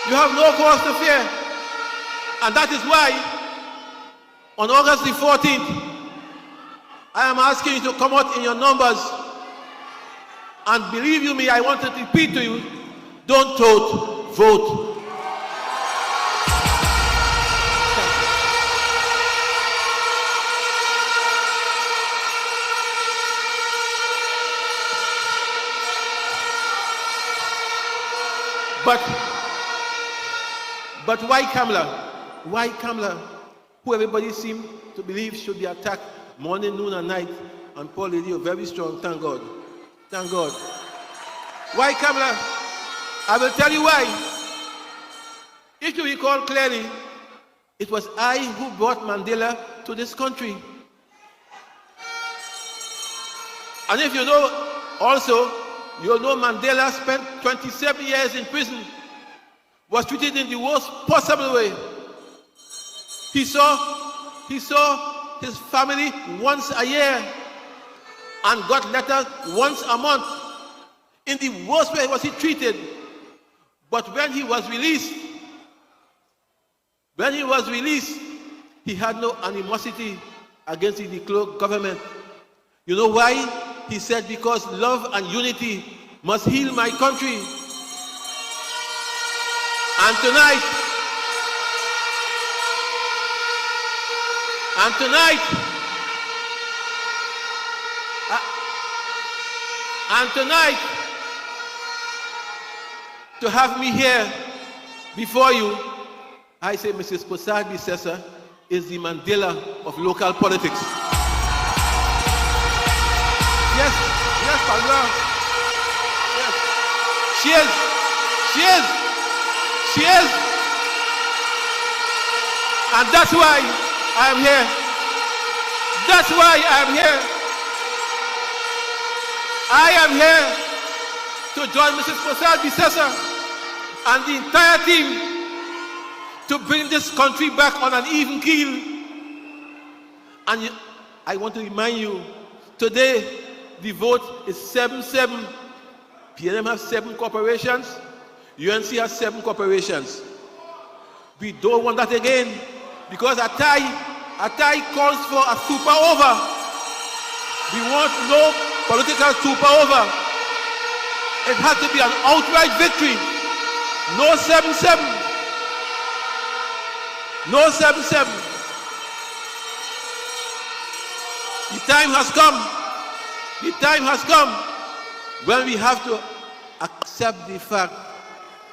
You have no cause to fear. And that is why on August the 14th, I am asking you to come out in your numbers. And believe you me, I want to repeat to you, don't vote, vote. But why Kamla? Why Kamla, who everybody seems to believe should be attacked morning, noon, and night, and poor lady, you're very strong, thank God. Thank God. Why Kamla? I will tell you why. If you recall clearly, it was I who brought Mandela to this country. And if you know also, you know Mandela spent 27 years in prison, was treated in the worst possible way. He saw his family once a year and got letters once a month. In the worst way was he treated. But when he was released, he had no animosity against the de Klerk government. You know why? He said, because love and unity must heal my country. And tonight, to have me here before you, I say Mrs. Persad-Bissessar is the Mandela of local politics. Yes, Kamla. Yes. She is. And that's why I am here. That's why I am here. I am here to join Mrs. Persad-Bissessar and the entire team to bring this country back on an even keel. And I want to remind you, today the vote is 7-7. PNM has 7 corporations. UNC has 7 corporations. We don't want that again, because a tie calls for a super over. We want no political super over. It has to be an outright victory. No 7-7. No 7-7. The time has come when we have to accept the fact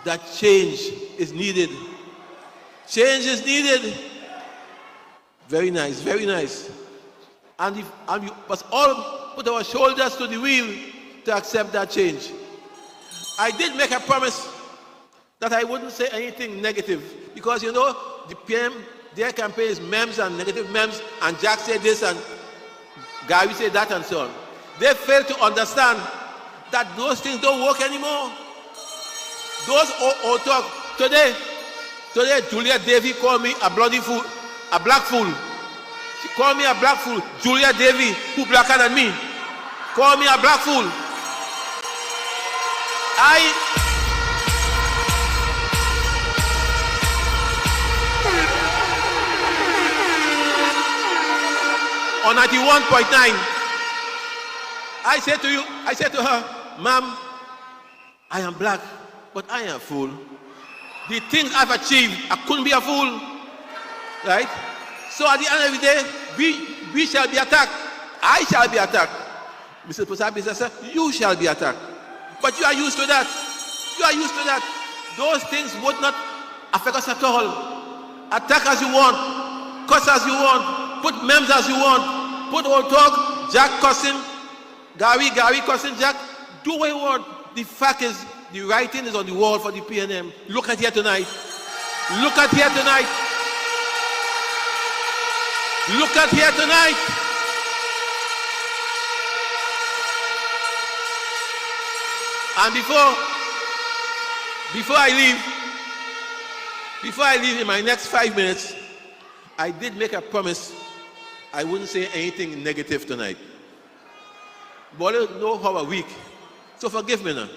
that change is needed. Change is needed. Very nice, very nice. And we must all put our shoulders to the wheel to accept that change. I did make a promise that I wouldn't say anything negative, because you know, the PM, their campaign is memes and negative memes, and Jack said this and Gary said that and so on. They fail to understand that those things don't work anymore. Those old talk. Today, Julia Davy called me a bloody fool, a black fool. She called me a black fool. Julia Davy, who blacker than me, called me a black fool. On 91.9, I said to her, ma'am, I am black, but I am a fool. The things I've achieved, I couldn't be a fool, right? So at the end of the day, we shall be attacked. I shall be attacked. Mr. Persad-Bissessar, you shall be attacked. But you are used to that. You are used to that. Those things would not affect us at all. Attack as you want, cuss as you want, put memes as you want, put old talk, Jack cussing, Gary cussing Jack. Do what you want. The fact is, the writing is on the wall for the PNM. Look at here tonight. Look at here tonight. Look at here tonight. And before I leave in my next 5 minutes, I did make a promise I wouldn't say anything negative tonight. But I don't know how a week. So forgive me now.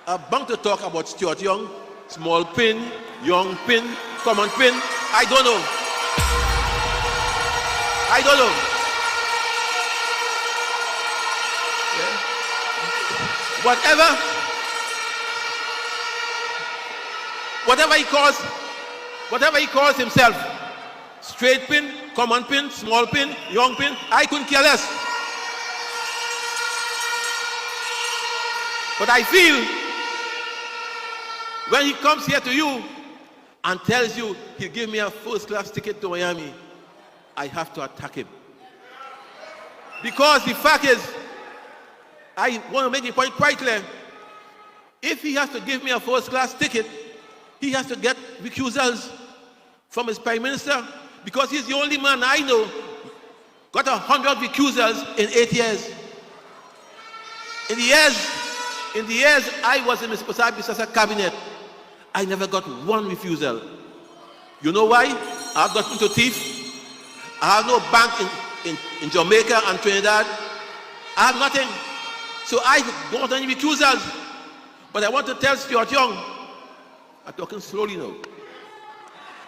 I'm bound to talk about Stuart Young, small pin, young pin, common pin. I don't know. I don't know. Yeah. Whatever he calls himself, straight pin, common pin, small pin, young pin, I couldn't care less. But I feel when he comes here to you and tells you he'll give me a first-class ticket to Miami, I have to attack him. Because the fact is, I want to make the point quite clear. If he has to give me a first-class ticket, he has to get recusals from his prime minister, because he's the only man I know got 100 recusals in 8 years. In the years I was in Mr. Persad-Bissessar cabinet, I never got one refusal. You know why? I've got into thief. I have no bank in Jamaica and Trinidad. I have nothing. So I don't want any recusals. But I want to tell Stuart Young, I'm talking slowly now.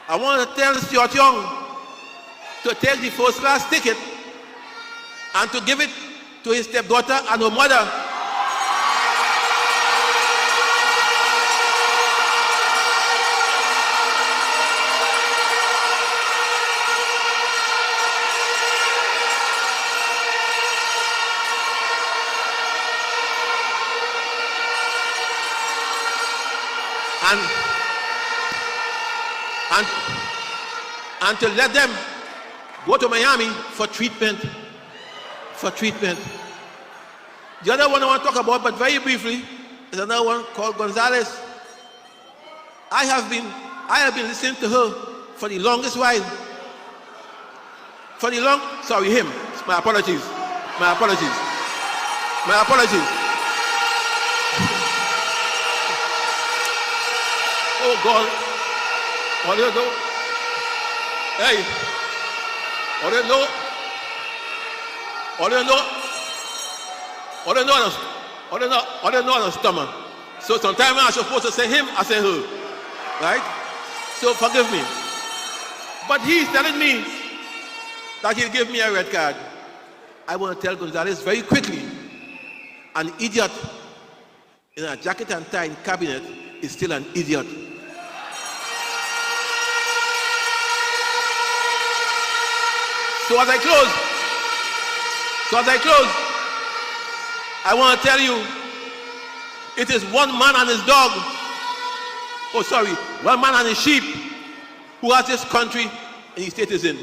I want to tell Stuart Young to take the first-class ticket and to give it to his stepdaughter and her mother. And to let them go to Miami for treatment. The other one I want to talk about, but very briefly, is another one called Gonzalez. I have been listening to her for the longest while. Him. My apologies. Oh God, what do you do? Hey, what do you know? On the stomach. So sometimes I'm supposed to say him, I say her. Right? So forgive me. But he's telling me that he'll give me a red card. I want to tell Gonzalez very quickly, an idiot in a jacket and tie in cabinet is still an idiot. So as I close, I want to tell you, it is one man and his dog, one man and his sheep who has this country and his state is in.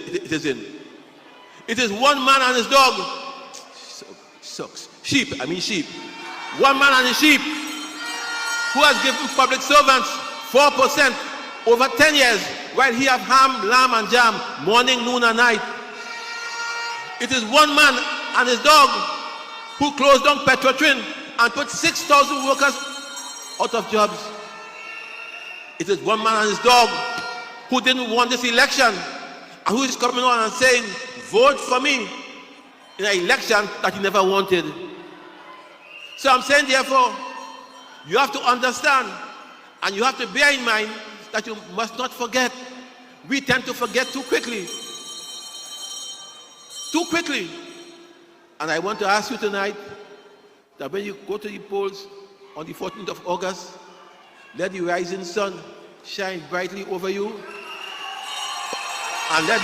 It is one man and his dog, sheep. One man and his sheep who has given public servants 4% over 10 years, while he have ham, lamb and jam, morning, noon and night. It is one man and his dog who closed down Petrotrin and put 6,000 workers out of jobs. It is one man and his dog who didn't want this election and who is coming on and saying, vote for me in an election that he never wanted. So I'm saying, therefore, you have to understand and you have to bear in mind that you must not forget. We tend to forget too quickly. And I want to ask you tonight that when you go to the polls on the 14th of August, let the rising sun shine brightly over you, and let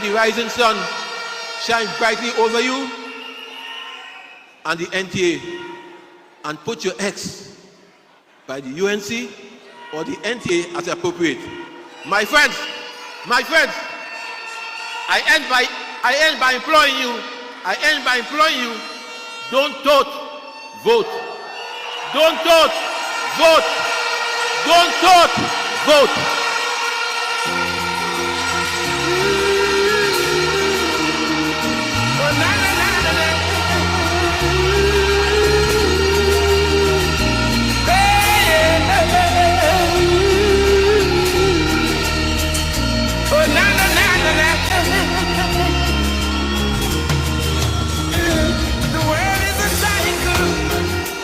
the rising sun shine brightly over you and the NTA, and put your X by the UNC or the NTA as appropriate. My friends, I end by imploring you, don't vote, vote. Don't vote, vote. Don't vote, vote.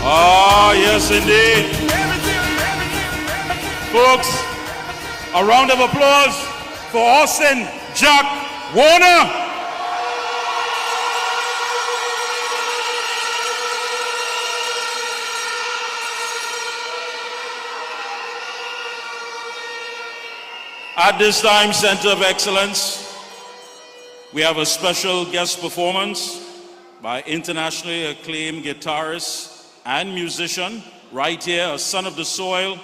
Ah, yes, indeed. Folks, a round of applause for Austin Jack Warner. At this time, Center of Excellence, we have a special guest performance by internationally acclaimed guitarist and musician, right here, a son of the soil,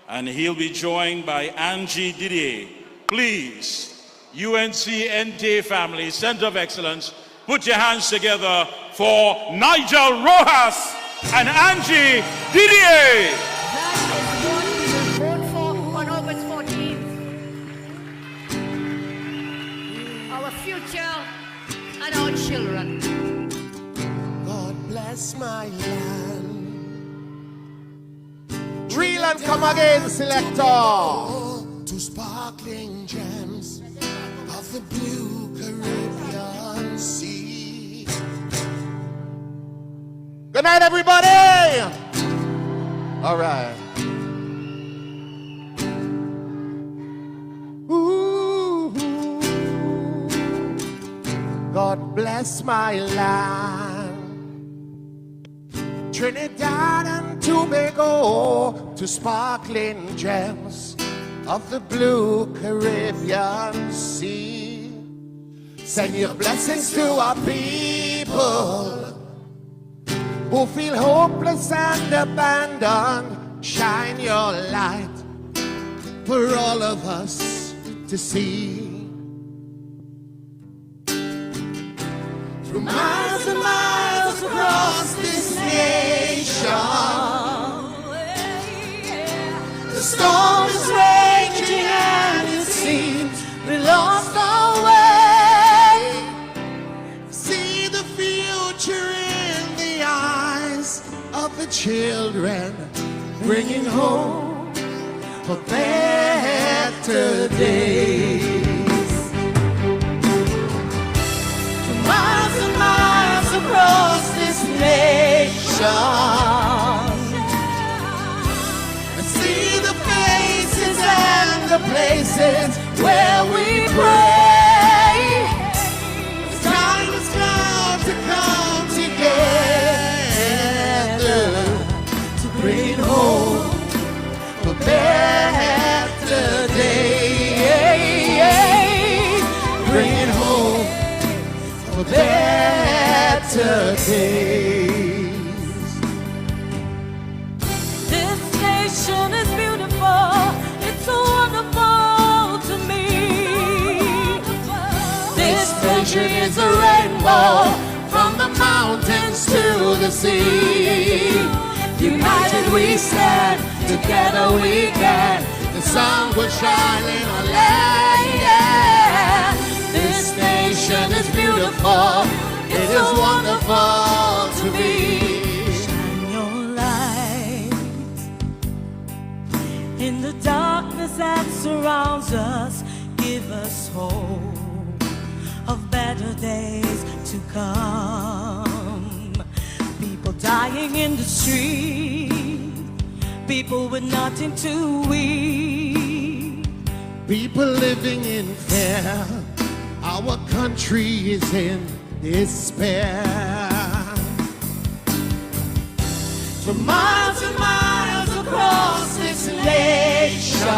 and he'll be joined by Angie Didier. Please, UNC NTA family, Center of Excellence, put your hands together for Nigel Rojas and Angie Didier. That is what we will vote for on August 14th. Our future and our children. God bless my land. Reel and come again, selector. To sparkling gems of the blue Caribbean Sea. Good night, everybody. All right. Ooh, God bless my land. Trinidad and Tobago, to sparkling gems of the blue Caribbean Sea. Send your blessings to our people who feel hopeless and abandoned. Shine your light for all of us to see. Through miles and miles across this nation, the storm is raging and it seems we lost our way. See the future in the eyes of the children, bringing home for better days. Miles and miles across this nation, and see the faces and the places where we pray. It's time has come to come together to bring home a better day. Bring it home for better days. This nation is beautiful, it's so wonderful to me. This nation is a rainbow from the mountains to the sea. United we stand, together we can. The sun will shine in our land. Yeah. This nation is beautiful, it is wonderful to me. Shine your light in the darkness that surrounds us. Give us hope of better days to come. People dying in the street, people with nothing to eat. People living in fear, our country is in despair. For miles and miles across this nation,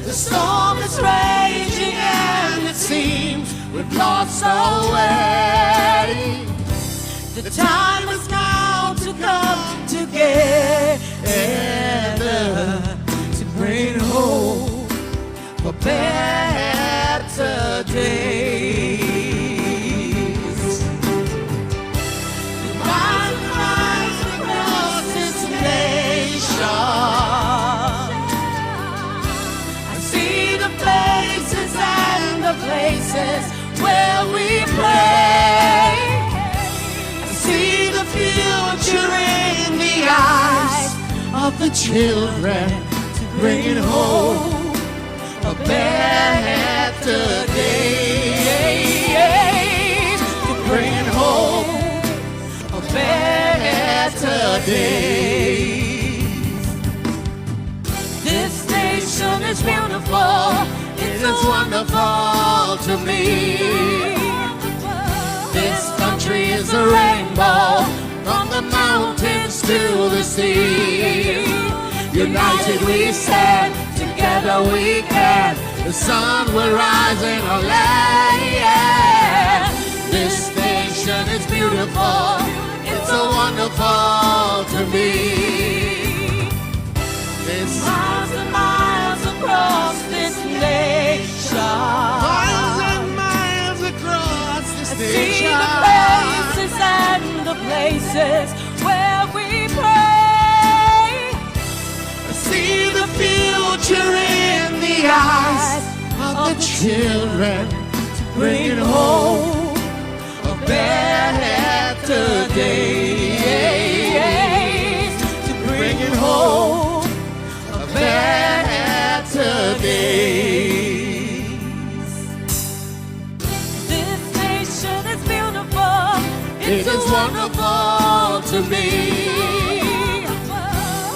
the storm is raging and it seems we've lost our way. The time is now to come together to bring hope for better days. Rise across this nation. I see the faces and the places where we pray. I see the future in the eyes Of the children, bringing hope a better days, to bring hope a better days. This nation is beautiful, it's so wonderful to me. This country is a rainbow, from the mountains to the sea. United we stand, together we can. The sun will rise in our land. This nation is beautiful, it's so wonderful to me. This miles and miles across this nation. Miles and miles across this I see nation. the faces and the places where we pray. I see the future in the eyes Of the children, bringing hope a better days, to bringing hope a better days. This nation is beautiful, it's so wonderful to me.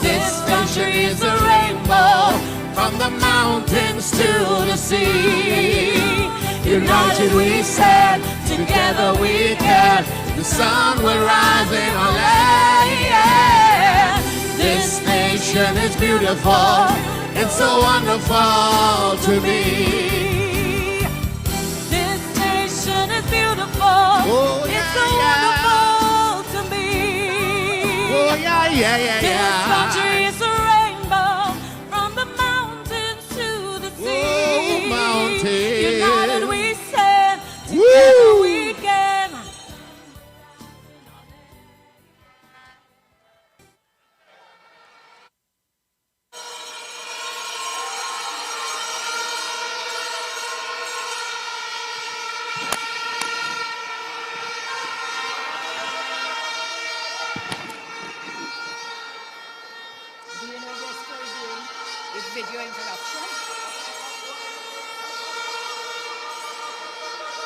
This country is a rainbow, from the mountains to the sea. United we stand, together we can. The sun will rise in our land. This nation is beautiful, it's so wonderful to me. This nation is beautiful, it's so wonderful to me. Oh yeah, yeah, yeah, This yeah. country is a rainbow, from the mountains to the sea. mountains. United we stand, together we can. Do you know they're still doing this video introduction?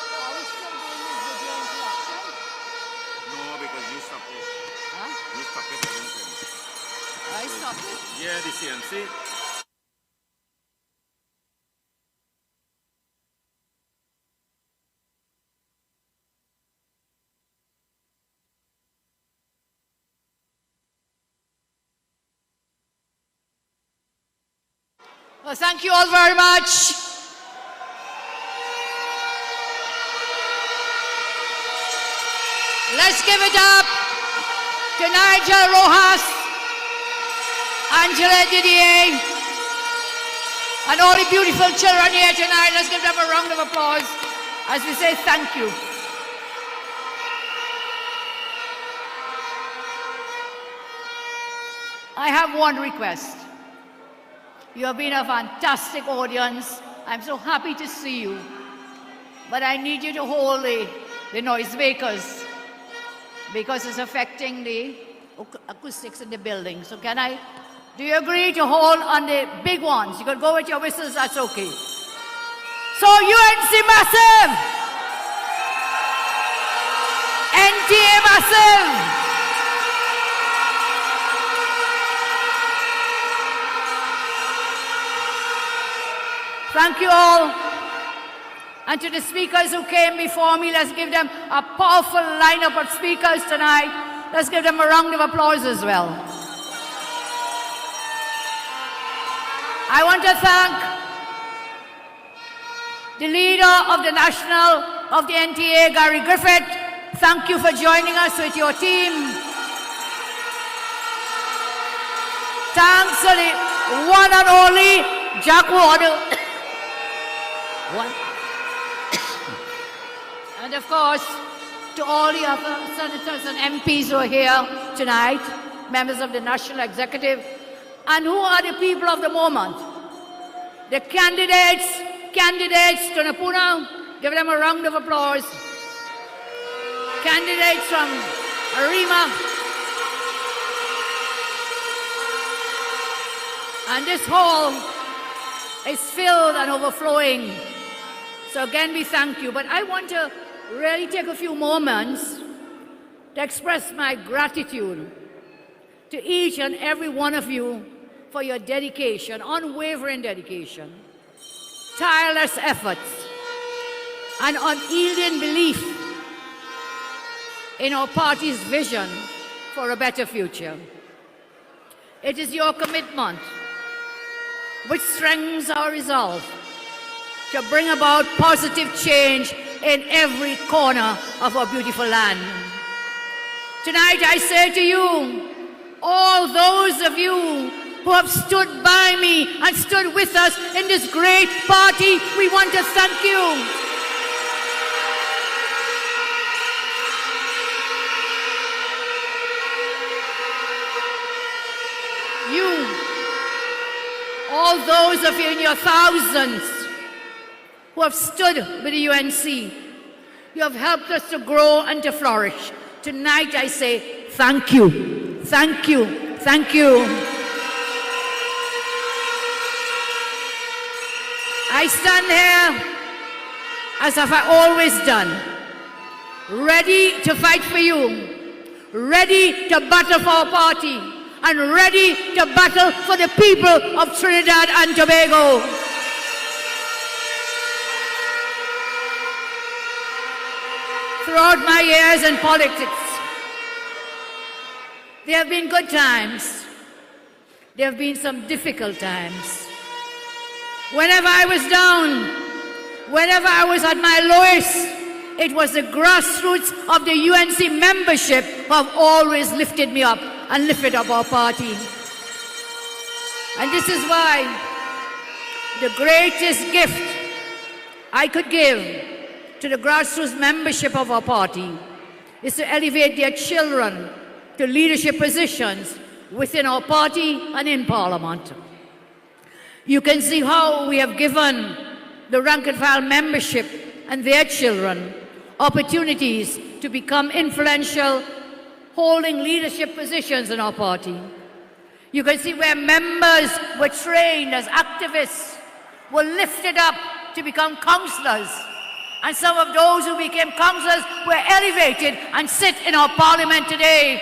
Are we still doing this video introduction? No, because you stopped it. Huh? You stopped it, I didn't finish. I stopped it. Yeah, the CNC. Well, thank you all very much. Let's give it up to Nigel Rojas, Angela Didier, and all the beautiful children here tonight. Let's give them a round of applause as we say thank you. I have one request. You have been a fantastic audience. I'm so happy to see you. But I need you to hold the noisemakers because it's affecting the acoustics in the building. So do you agree to hold on the big ones? You can go with your whistles, that's okay. So UNC massive! NTA massive! Thank you all. And to the speakers who came before me, let's give them a powerful lineup of speakers tonight. Let's give them a round of applause as well. I want to thank the leader of the NTA, Gary Griffith. Thank you for joining us with your team. Thanks to the one and only Jack Wardle. And of course, to all the other senators and MPs who are here tonight, members of the National Executive, and who are the people of the moment. The candidates to Napuna, give them a round of applause. Candidates from Arima. And this hall is filled and overflowing. So again, we thank you. But I want to really take a few moments to express my gratitude to each and every one of you for your dedication, unwavering dedication, tireless efforts, and unyielding belief in our party's vision for a better future. It is your commitment which strengthens our resolve to bring about positive change in every corner of our beautiful land. Tonight I say to you, all those of you who have stood by me and stood with us in this great party, we want to thank you. You, all those of you in your thousands who have stood with the UNC, you have helped us to grow and to flourish. Tonight I say thank you, thank you, thank you. I stand here as have I always done, ready to fight for you, ready to battle for our party, and ready to battle for the people of Trinidad and Tobago. Throughout my years in politics, there have been good times. There have been some difficult times. Whenever I was down, whenever I was at my lowest, it was the grassroots of the UNC membership who have always lifted me up and lifted up our party. And this is why the greatest gift I could give to the grassroots membership of our party is to elevate their children to leadership positions within our party and in Parliament. You can see how we have given the rank and file membership and their children opportunities to become influential, holding leadership positions in our party. You can see where members were trained as activists, were lifted up to become councillors. And some of those who became councillors were elevated and sit in our parliament today.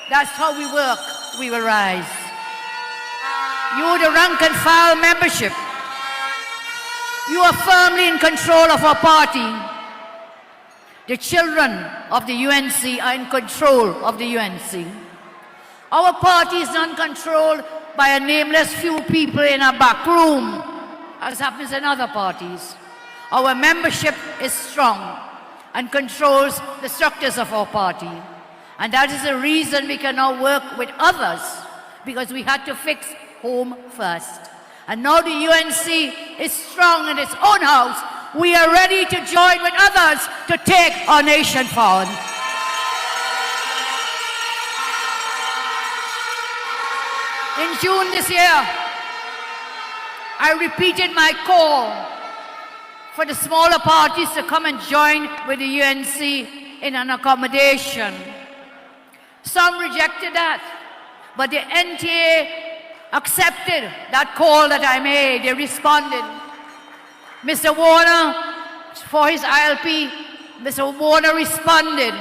That's how we work, we will rise. You, the rank and file membership, you are firmly in control of our party. The children of the UNC are in control of the UNC. Our party is not controlled by a nameless few people in a back room, as happens in other parties. Our membership is strong and controls the structures of our party. And that is the reason we can now work with others, because we had to fix home first. And now the UNC is strong in its own house. We are ready to join with others to take our nation forward. In June this year, I repeated my call for the smaller parties to come and join with the UNC in an accommodation. Some rejected that, but the NTA accepted that call that I made. They responded. Mr. Warner, for his ILP, Mr. Warner responded,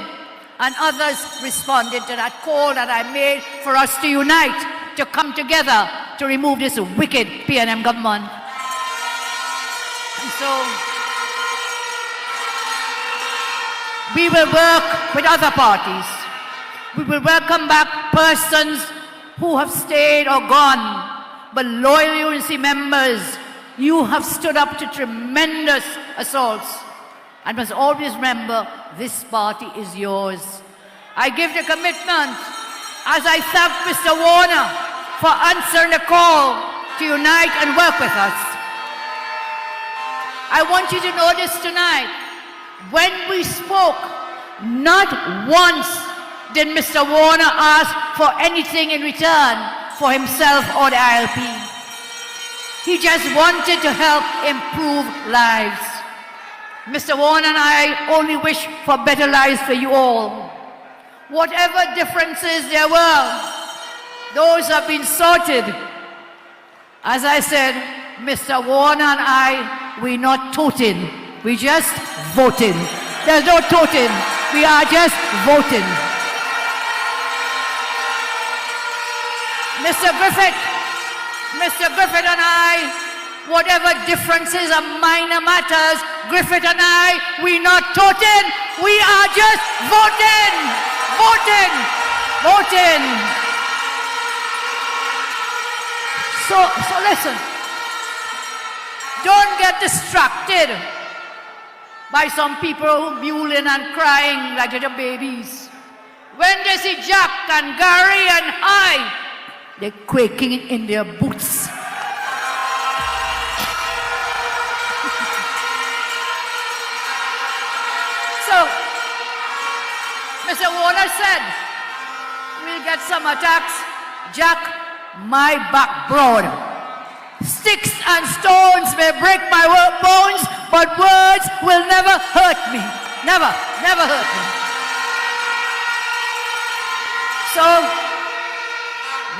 and others responded to that call that I made for us to unite, to come together to remove this wicked PNM government. And so we will work with other parties. We will welcome back persons who have stayed or gone. But loyal UNC members, you have stood up to tremendous assaults. And must always remember, this party is yours. I give the commitment as I thank Mr. Warner for answering the call to unite and work with us. I want you to know this tonight. When we spoke, not once did Mr. Warner ask for anything in return for himself or the ILP. He just wanted to help improve lives. Mr. Warner and I only wish for better lives for you all. Whatever differences there were, those have been sorted. As I said, Mr. Warner and I, we're not toting, we just voting. There's no toting, we are just voting. Mr. Griffith and I, whatever differences are minor matters, Griffith and I, we're not toting, we are just voting, voting, voting. So listen, don't get distracted by some people mewling and crying like little babies. When they see Jack and Gary and I, they're quaking in their boots. So, Mr. Warner said, we'll get some attacks. Jack, my back broad. Sticks and stones may break my bones, but words will never hurt me. Never, never hurt me. So,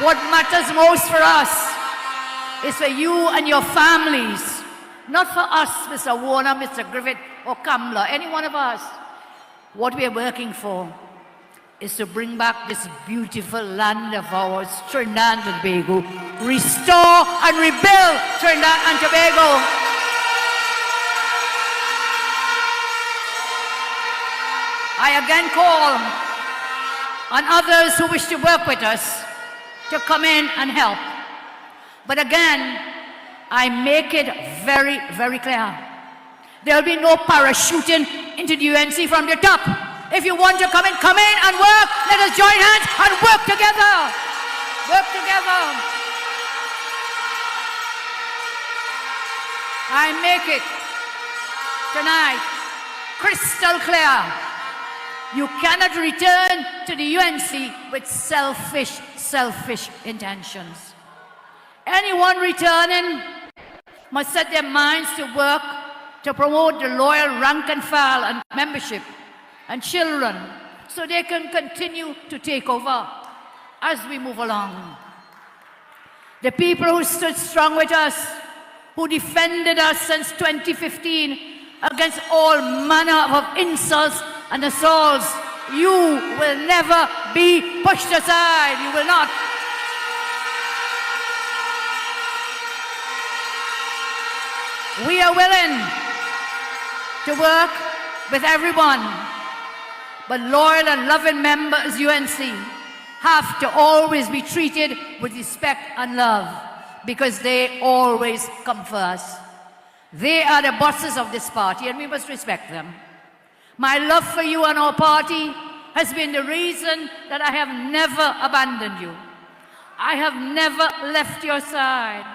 what matters most for us is for you and your families. Not for us, Mr. Warner, Mr. Griffith, or Kamla, any one of us. What we are working for is to bring back this beautiful land of ours, Trinidad and Tobago. Restore and rebuild Trinidad and Tobago. I again call on others who wish to work with us to come in and help. But again, I make it very, very clear. There will be no parachuting into the UNC from the top. If you want to come in and work. Let us join hands and work together. Work together. I make it tonight crystal clear. You cannot return to the UNC with selfish intentions. Anyone returning must set their minds to work to promote the loyal rank and file and membership and children so they can continue to take over as we move along. The people who stood strong with us, who defended us since 2015 against all manner of insults and assaults, you will never be pushed aside. You will not. We are willing to work with everyone, but loyal and loving members UNC have to always be treated with respect and love because they always come first. They are the bosses of this party and we must respect them. My love for you and our party has been the reason that I have never abandoned you. I have never left your side.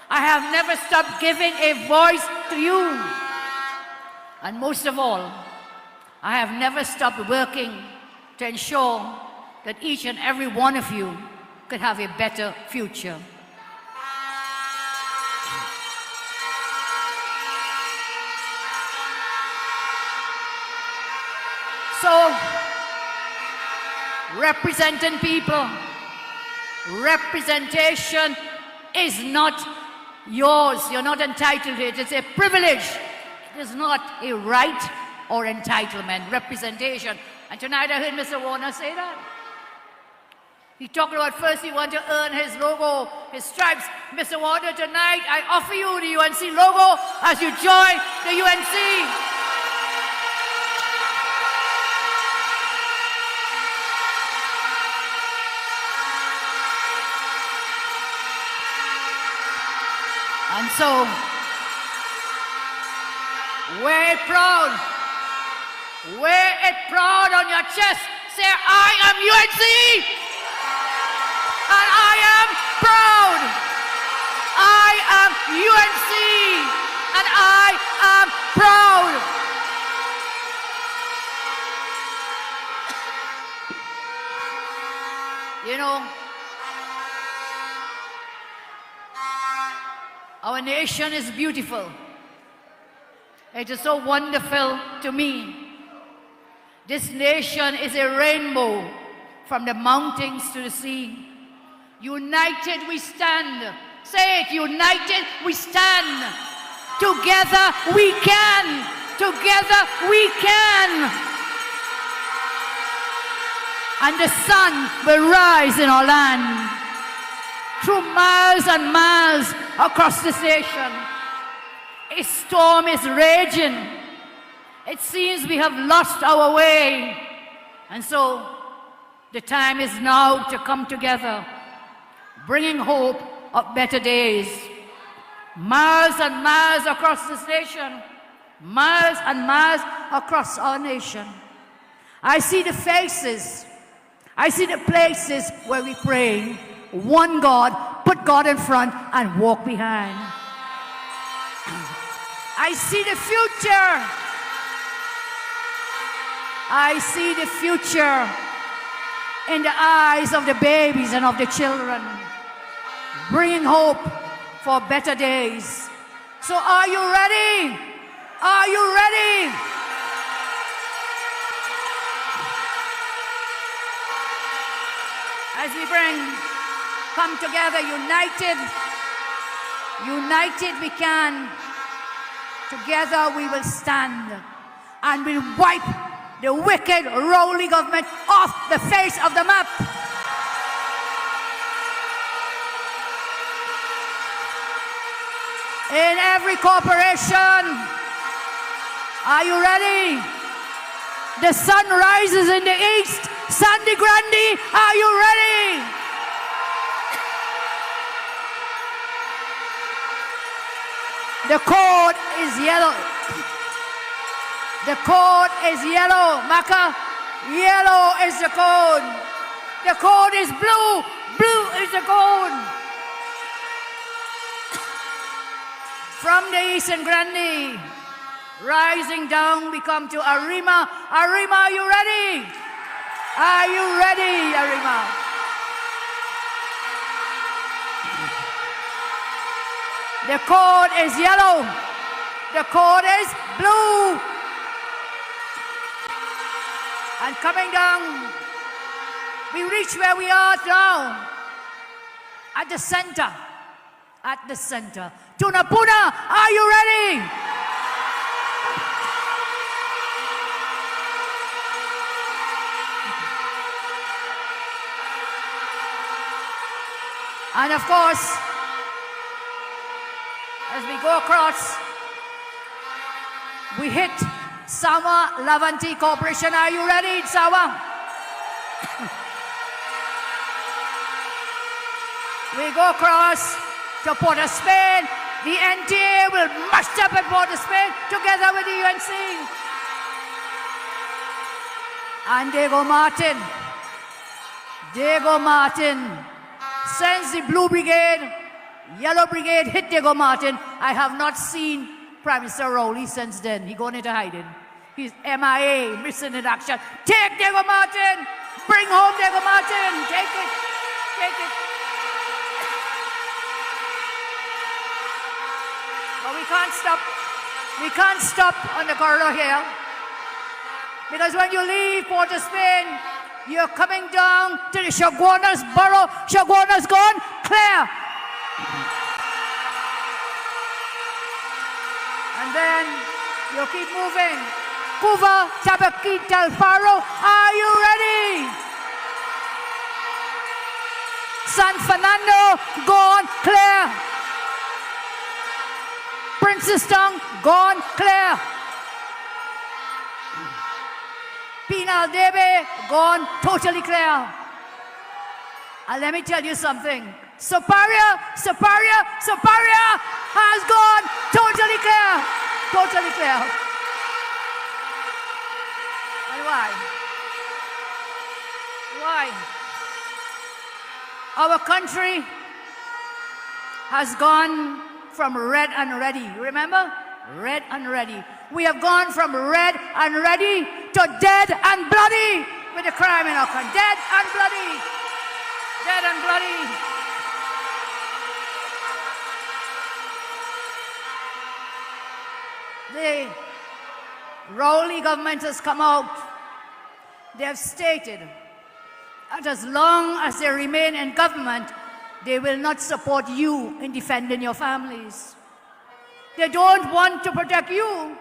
I have never stopped giving a voice to you. And most of all, I have never stopped working to ensure that each and every one of you could have a better future. So, representing people, representation is not yours. You're not entitled to it. It's a privilege. It is not a right or entitlement. Representation. And tonight I heard Mr. Warner say that. He talked about first he wanted to earn his logo, his stripes. Mr. Warner, tonight I offer you the UNC logo as you join the UNC. And so, wear it proud. Wear it proud on your chest. Say, I am UNC. And I am proud. I am UNC. And I am proud. You know, our nation is beautiful. It is so wonderful to me. This nation is a rainbow from the mountains to the sea. United we stand. Say it, united we stand. Together we can. Together we can. And the sun will rise in our land. Through miles and miles across this nation, a storm is raging. It seems we have lost our way. And so, the time is now to come together, bringing hope of better days. Miles and miles across this nation, miles and miles across our nation. I see the faces, I see the places where we pray. One God, put God in front and walk behind. I see the future. I see the future in the eyes of the babies and of the children, bringing hope for better days. So are you ready? Are you ready? As we come together, united we can. Together we will stand and we'll wipe the wicked Rowley government off the face of the map. In every corporation, are you ready? The sun rises in the east. Sandy Grundy, are you ready? The code is yellow. The code is yellow. Maka, yellow is the code. The code is blue. Blue is the code. From the Eastern Grundy, rising down, we come to Arima. Arima, are you ready? Are you ready, Arima? The code is yellow. The code is blue. And coming down, we reach where we are now. At the center. At the center. Tunapuna, are you ready? And of course, as we go across, we hit Sawa Lavanti Corporation. Are you ready, Sawa? We go across to Port of Spain. The NTA will march up at Port of Spain together with the UNC. And Diego Martin sends the Blue Brigade, Yellow Brigade hit Diego Martin. I have not seen Prime Minister Rowley since then. He gone into hiding. He's MIA, missing in action. Take Diego Martin! Bring home Diego Martin! Take it! Take it! But we can't stop. We can't stop on the corridor here. Because when you leave Port of Spain, you're coming down to the Chaguanas borough. Chaguanas gone, clear. And then you keep moving. Cuba, Tabaquita, Alfaro, are you ready? San Fernando, gone clear. Princestown, gone clear. Penal-Debe, gone totally clear. And let me tell you something. Superior has gone totally clear. Totally clear. And why? Why? Our country has gone from red and ready. Remember? Red and ready. We have gone from red and ready to dead and bloody with the crime in our country. Dead and bloody. Dead and bloody. The Rowley government has come out. They have stated that as long as they remain in government, they will not support you in defending your families. They don't want to protect you,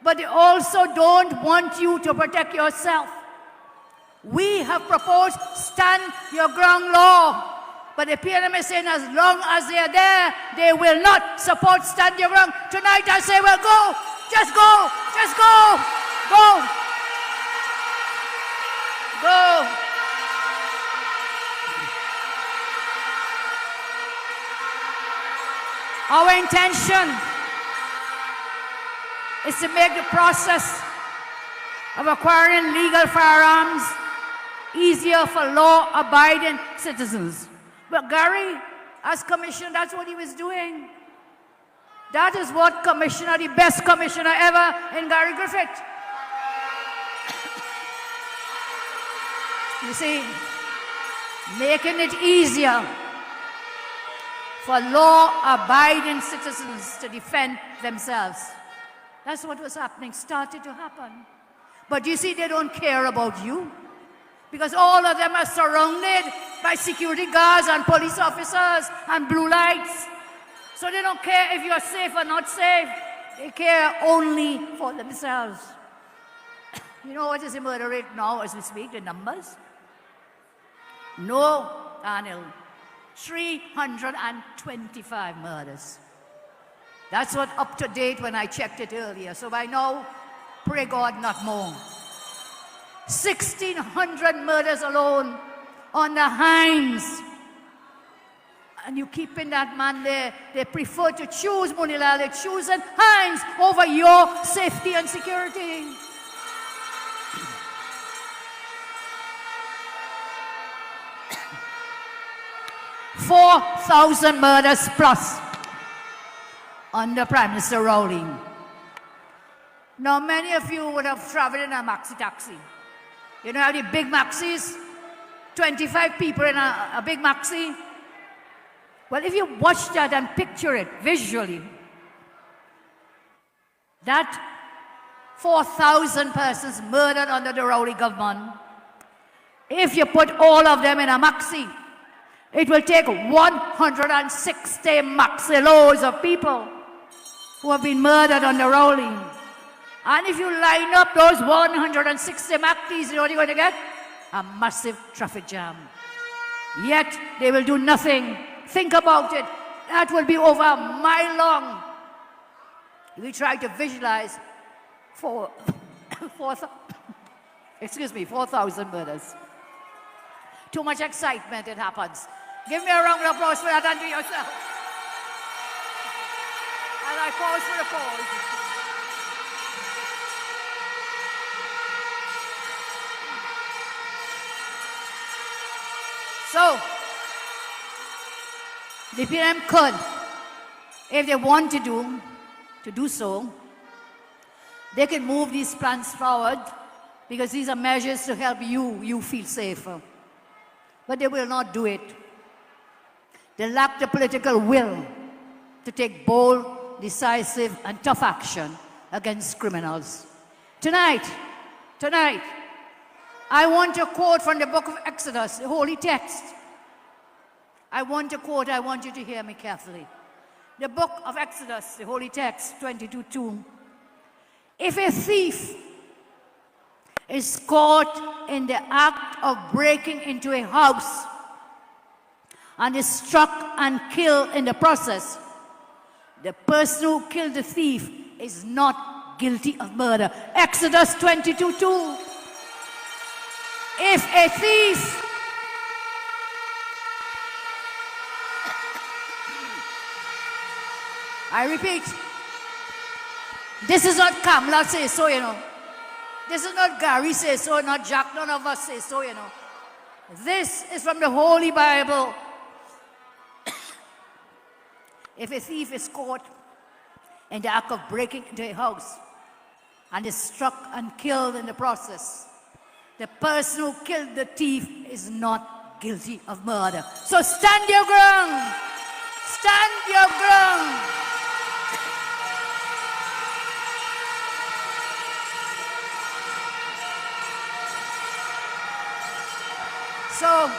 but they also don't want you to protect yourself. We have proposed stand your ground law, but the PNM is saying as long as they are there, they will not support stand your ground. Tonight I say, well, go, just go, just go, go, go. Our intention is to make the process of acquiring legal firearms easier for law-abiding citizens. But Gary, as commissioner, that's what he was doing. That is what commissioner, the best commissioner ever in Gary Griffith. You see, making it easier for law-abiding citizens to defend themselves. That's what was happening, started to happen. But you see, they don't care about you, because all of them are surrounded by security guards and police officers and blue lights. So they don't care if you're safe or not safe. They care only for themselves. You know what is the murder rate now as we speak, the numbers? No, Daniel. 325 murders. That's what up to date when I checked it earlier. So by now, pray God, not more. 1,600 murders alone on the Hines. And you keeping that man there. They prefer to choose Munilal, they're choosing Hines over your safety and security. $4,000 murders plus under Prime Minister Rowley. Now, many of you would have traveled in a maxi taxi. You know how the big maxis? 25 people in a big maxi. Well, if you watch that and picture it visually, that 4,000 persons murdered under the Rowley government, if you put all of them in a maxi, it will take 160 maxi loads of people who have been murdered under Rowley. And if you line up those 160 maxis, you know what you're going to get? A massive traffic jam. Yet, they will do nothing. Think about it. That will be over a mile long. We try to visualize 4,000 murders. Too much excitement, it happens. Give me a round of applause for that and do yourself. And I pause for the pause. So, the PNM could, if they want to do so, they can move these plans forward because these are measures to help you feel safer. But they will not do it. They lack the political will to take bold, decisive, and tough action against criminals. Tonight, I want to quote from the book of Exodus, the holy text. I want to quote, I want you to hear me carefully. The book of Exodus, the holy text, 22:2. If a thief is caught in the act of breaking into a house and is struck and killed in the process, the person who killed the thief is not guilty of murder. Exodus 22:2. If a thief I repeat, this is not Kamla say so, you know. This is not Gary say so, not Jack, none of us say so, you know. This is from the Holy Bible. If a thief is caught in the act of breaking into a house and is struck and killed in the process, the person who killed the thief is not guilty of murder. So stand your ground. Stand your ground. So,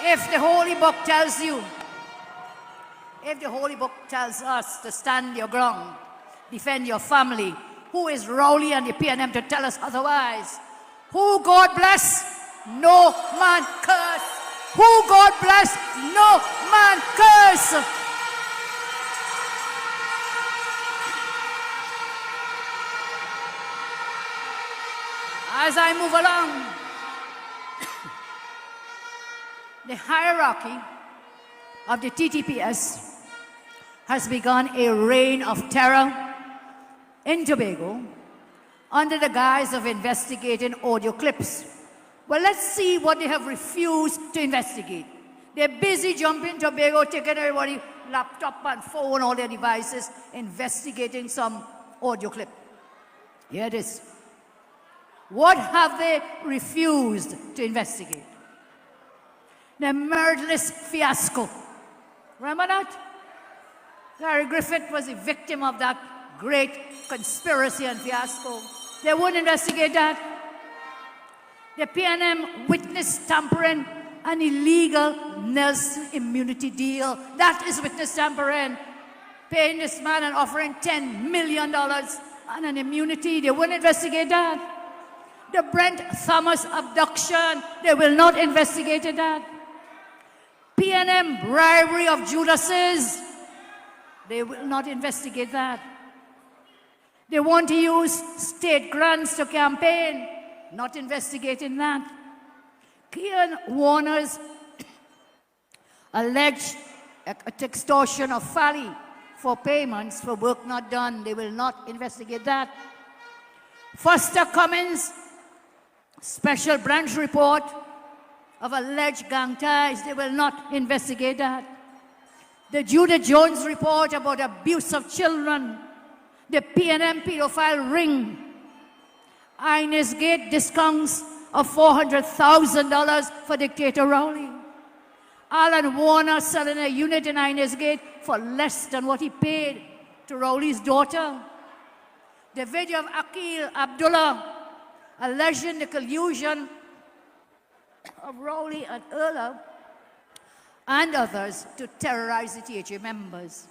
if the Holy Book tells you, if the Holy Book tells us to stand your ground, defend your family, who is Rowley and the PNM to tell us otherwise? Who God bless, no man curse. Who God bless, no man curse. As I move along, the hierarchy of the TTPS has begun a reign of terror in Tobago under the guise of investigating audio clips. Well, let's see what they have refused to investigate. They're busy jumping Tobago, taking everybody's laptop and phone, all their devices, investigating some audio clip. Here it is. What have they refused to investigate? The murderous fiasco. Remember that? Larry Griffith was a victim of that great conspiracy and fiasco. They wouldn't investigate that. The PNM witness tampering an illegal Nelson immunity deal. That is witness tampering. Paying this man and offering $10 million on an immunity. They wouldn't investigate that. The Brent Thomas abduction, they will not investigate that. PNM bribery of Judases, they will not investigate that. They want to use state grants to campaign, not investigating that. Ian Warner's alleged extortion of Fally for payments for work not done, they will not investigate that. Foster Cummins' special branch report of alleged gang ties, they will not investigate that. The Judith Jones report about abuse of children, the PNM pedophile ring, Inez Gate discounts of $400,000 for Dictator Rowley, Alan Warner selling a unit in Inez Gate for less than what he paid to Rowley's daughter, the video of Akil Abdullah alleging the collusion of Rowley and Erla and others to terrorize the THA members.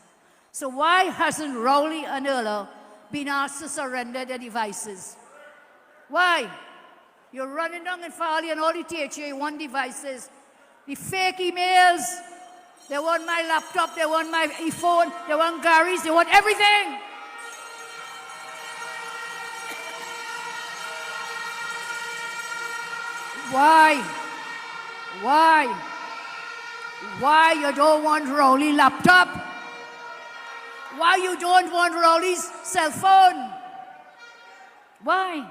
So why hasn't Rowley and Erla been asked to surrender their devices? Why? You're running down in Farley and all the THA want devices. The fake emails, they want my laptop, they want my phone, they want Gary's, they want everything. Why? Why you don't want Rowley laptop? Why you don't want Rowley's cell phone? Why?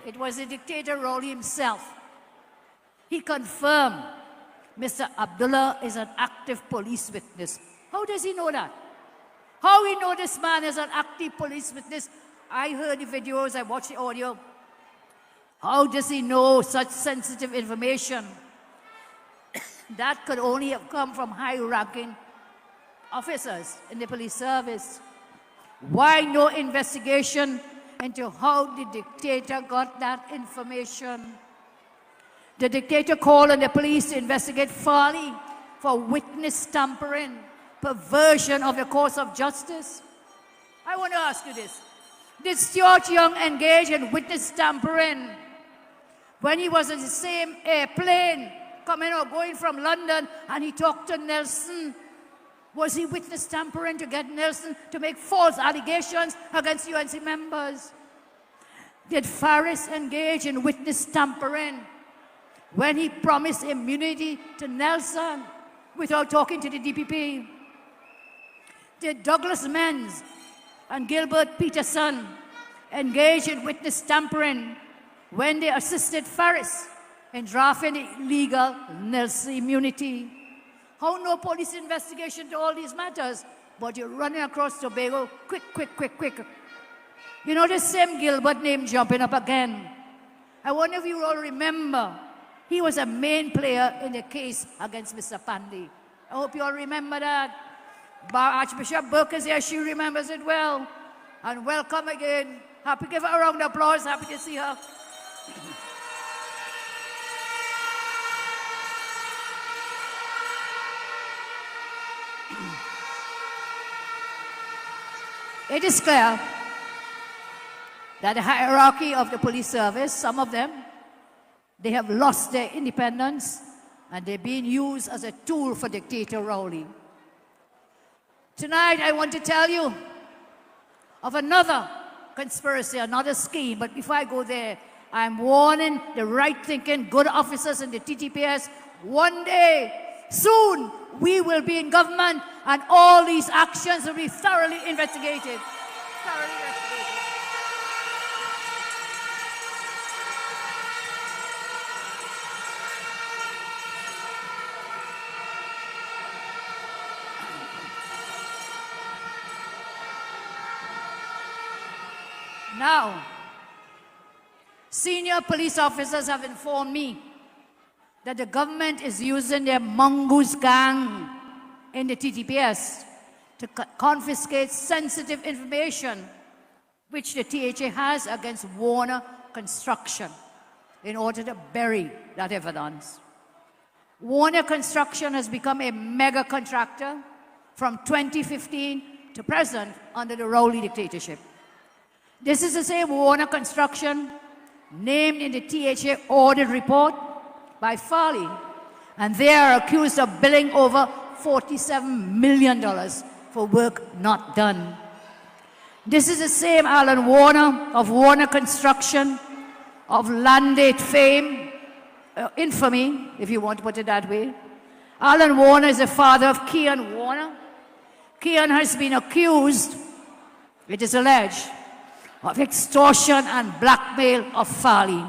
It was the Dictator Rowley himself. He confirmed Mr. Abdullah is an active police witness. How does he know that? How we know this man is an active police witness? I heard the videos, I watched the audio. How does he know such sensitive information? That could only have come from high-ranking officers in the police service. Why no investigation into how the dictator got that information? The dictator called on the police to investigate Farley for witness tampering, perversion of the course of justice. I want to ask you this. Did Stuart Young engage in witness tampering when he was in the same airplane coming or going from London and he talked to Nelson? Was he witness tampering to get Nelson to make false allegations against UNC members? Did Faris engage in witness tampering when he promised immunity to Nelson without talking to the DPP? Did Douglas Menz and Gilbert Peterson engage in witness tampering when they assisted Faris in drafting the illegal Nelson immunity? How no police investigation to all these matters, but you're running across Tobago, quick, quick, quick, quick. You know the same Gilbert name jumping up again. I wonder if you all remember, he was a main player in the case against Mr. Pandey. I hope you all remember that. Archbishop Burke is here, she remembers it well. And welcome again. Happy, give her a round of applause, happy to see her. It is clear that the hierarchy of the police service, some of them, they have lost their independence and they're being used as a tool for dictator Rowley. Tonight I want to tell you of another conspiracy, another scheme, but before I go there, I'm warning the right-thinking, good officers in the TTPS, one day, soon, we will be in government and all these actions will be thoroughly investigated. Now, senior police officers have informed me that the government is using their mongoose gang in the TTPS to confiscate sensitive information which the THA has against Warner Construction in order to bury that evidence. Warner Construction has become a mega contractor from 2015 to present under the Rowley dictatorship. This is the same Warner Construction named in the THA audit report by Farley, and they are accused of billing over $47 million for work not done. This is the same Alan Warner of Warner Construction, of Landate fame, infamy, if you want to put it that way. Alan Warner is the father of Kian Warner. Kian has been accused, it is alleged, of extortion and blackmail of Farley,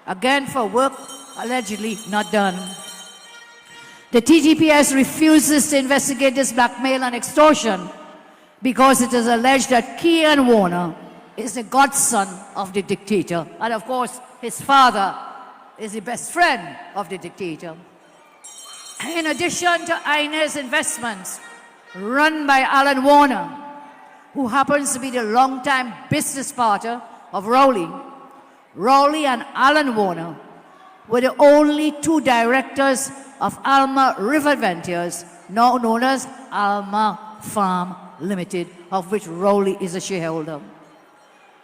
again for work allegedly not done. The TTPS refuses to investigate this blackmail and extortion because it is alleged that Kian Warner is the godson of the dictator, and of course his father is the best friend of the dictator. In addition to I.A.N's investments run by Alan Warner, who happens to be the longtime business partner of Rowley. Rowley and Alan Warner were the only two directors of Alma River Ventures, now known as Alma Farm Limited, of which Rowley is a shareholder.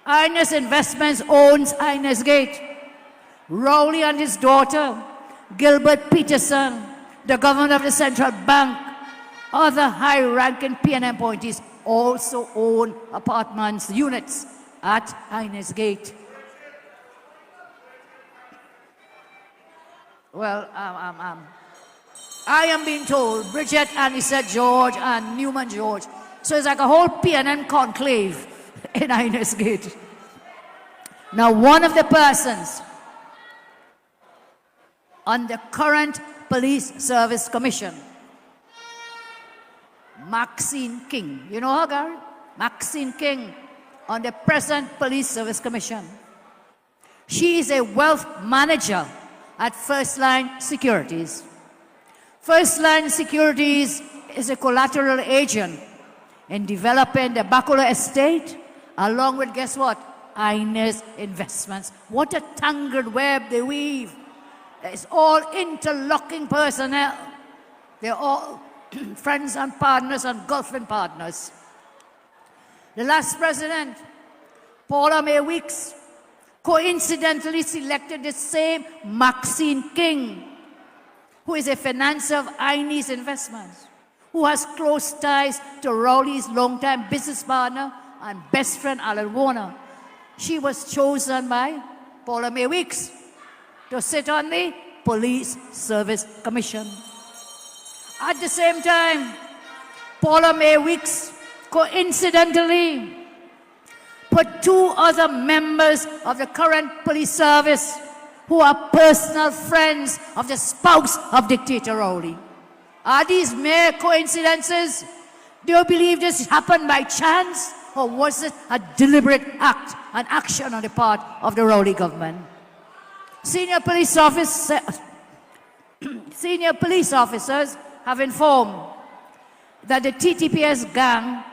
I.A.N's Investments owns I.A.N's Gate. Rowley and his daughter, Gilbert Peterson, the governor of the central bank, other high-ranking P&M appointees also own apartments, units at I.A.N's Gate. Well, I am being told Bridget, Anissa George, and Newman George. So it's like a whole P&M conclave in I.A.N's Gate. Now, one of the persons on the current Police Service Commission, Maxine King. You know her, Gary? Maxine King on the present Police Service Commission. She is a wealth manager at First Line Securities. First Line Securities is a collateral agent in developing the Bakula estate, along with, guess what? I.A.N's Investments. What a tangled web they weave. It's all interlocking personnel. They're all friends and partners and girlfriend partners. The last president Paula May Weeks coincidentally selected the same Maxine King, who is a financier of I.A.N Investments, who has close ties to Rowley's longtime business partner and best friend Alan Warner. She was chosen by Paula May Weeks to sit on the Police Service Commission. At the same time, Paula May Weeks coincidentally put two other members of the current police service who are personal friends of the spouse of dictator Rowley. Are these mere coincidences? Do you believe this happened by chance, or was it a deliberate act, an action on the part of the Rowley government? Senior police officers have informed that the TTPS gang,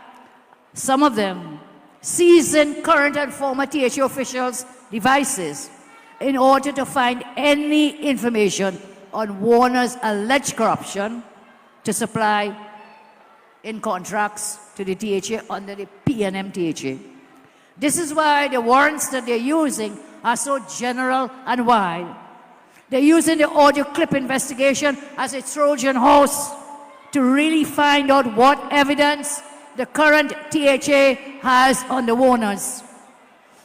some of them, seasoned current and former THA officials' devices in order to find any information on Warner's alleged corruption to supply in contracts to the THA under the PNM THA. This is why the warrants that they're using are so general and wide. They're using the audio clip investigation as a Trojan horse to really find out what evidence the current THA has on the Warners.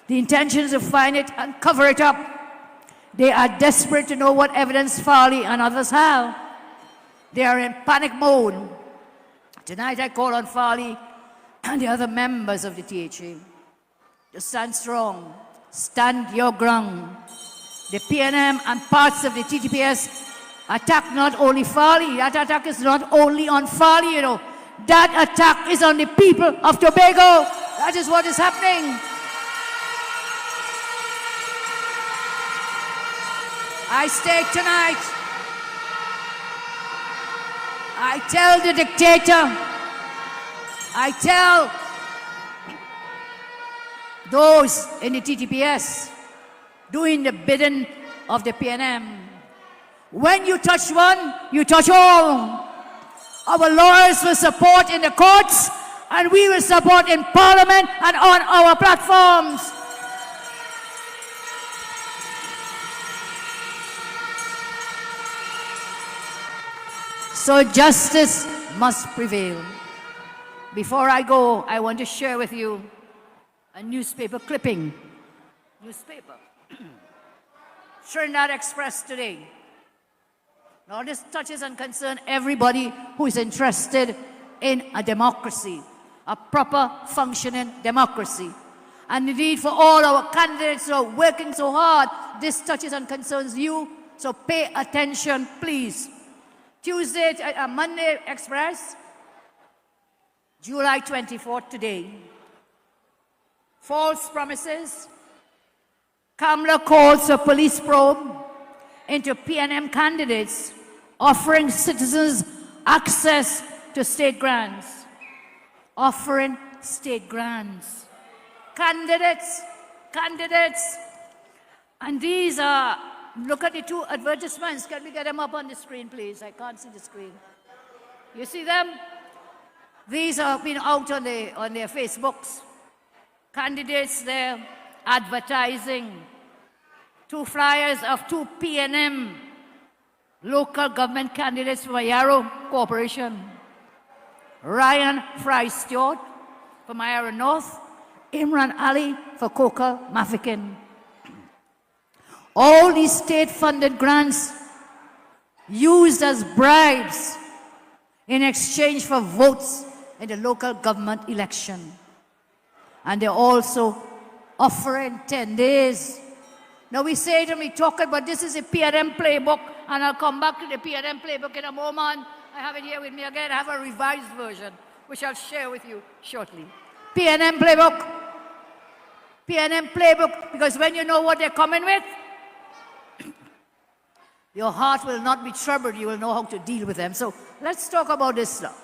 The intention is to find it and cover it up. They are desperate to know what evidence Farley and others have. They are in panic mode. Tonight I call on Farley and the other members of the THA to stand strong, stand your ground. The PNM and parts of the TTPS attack not only Farley, that attack is not only on Farley, you know. That attack is on the people of Tobago. That is what is happening. I state tonight, I tell the dictator, I tell those in the TTPS doing the bidding of the PNM, when you touch one, you touch all. Our lawyers will support in the courts, and we will support in Parliament and on our platforms. So justice must prevail. Before I go, I want to share with you a newspaper clipping. Newspaper. Trinidad Express today. Now this touches and concerns everybody who is interested in a democracy, a proper functioning democracy. And indeed for all our candidates who are working so hard, this touches and concerns you, so pay attention, please. Tuesday, Monday Express, July 24th today. False promises. Kamla calls a police probe into PNM candidates offering citizens access to state grants. Offering state grants. Candidates. And these are, look at the two advertisements. Can we get them up on the screen, please? I can't see the screen. You see them? These have been out on their Facebooks. Candidates there advertising. Two flyers of two PNM local government candidates for Yarrow Corporation. Ryan Fry Stewart for Yarrow North, Imran Ali for Coca Mafikin. All these state-funded grants used as bribes in exchange for votes in the local government election. And they're also offering 10 days. Now we say to me, talking about this is a PNM playbook, and I'll come back to the PNM playbook in a moment. I have it here with me again. I have a revised version, which I'll share with you shortly. PNM playbook. PNM playbook, because when you know what they're coming with, your heart will not be troubled. You will know how to deal with them. So let's talk about this now.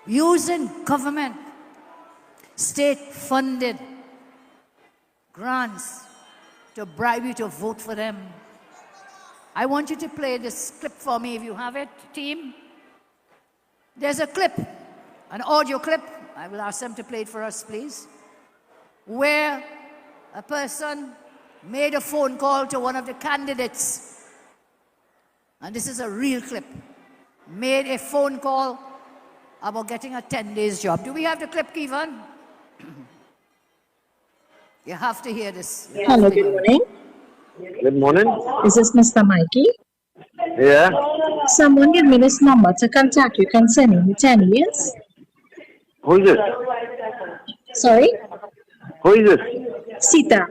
Using government, state-funded grants to bribe you to vote for them. I want you to play this clip for me if you have it, team. There's a clip, an audio clip. I will ask them to play it for us, please. where a person made a phone call to one of the candidates, and this is a real clip, made a phone call about getting a 10-day job. Do we have the clip, Kevin? You have to hear this. Hello, good morning. Good morning. Is this Mr. Mikey? Yeah. Someone give me this number to contact you concerning the 10 years. Who is it? Sorry? Who is it? Sita.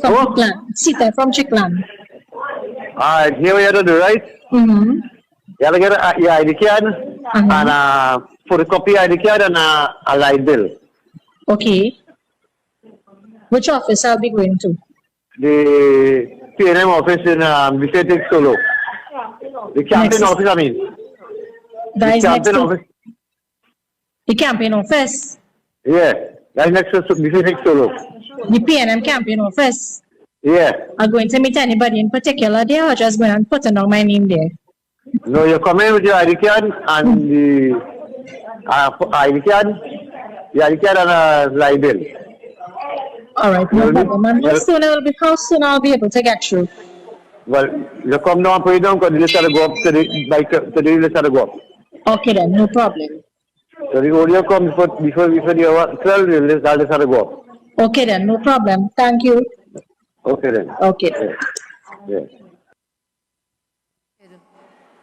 From Chiklan. Sita from Chiklan. Alright, here we have to do, right? Mm-hmm. You have to get your ID card and a photocopy ID card and a light bill. Okay. Which office I'll be going to? The P&M office in Vicetic Solo. The campaign office, I mean. That is next to office. the campaign office. Yeah, that's next to Vicetic Solo. The P&M campaign office. Yeah. Are going to meet anybody in particular there, or just going and putting down my name there? No, you're coming with your ID card and the ID card, and a light bill. All right, no problem. And how soon I'll be able to get through? Well, you come down, put it down, because the list has to go up to the list has to go up. Okay then, no problem. So the audio comes before the 12, the list has to go up. Okay then, no problem. Thank you. Okay then. Okay. Yeah.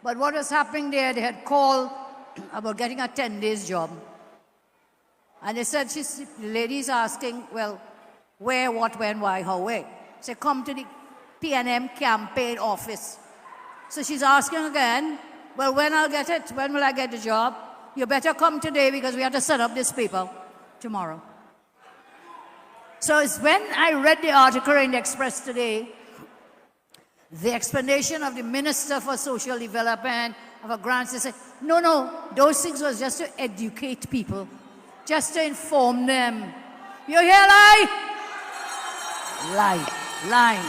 But what was happening there, they had called about getting a 10-day job. And they said, the lady's asking, well, where, what, when, why, how, where? Say, come to the P&M campaign office. So she's asking again, well, when I'll get it? When will I get the job? You better come today because we have to set up this paper tomorrow. So it's when I read the article in the Express today, the explanation of the Minister for Social Development of a grant, they said, no, those things was just to educate people, just to inform them. You hear lie? Lying.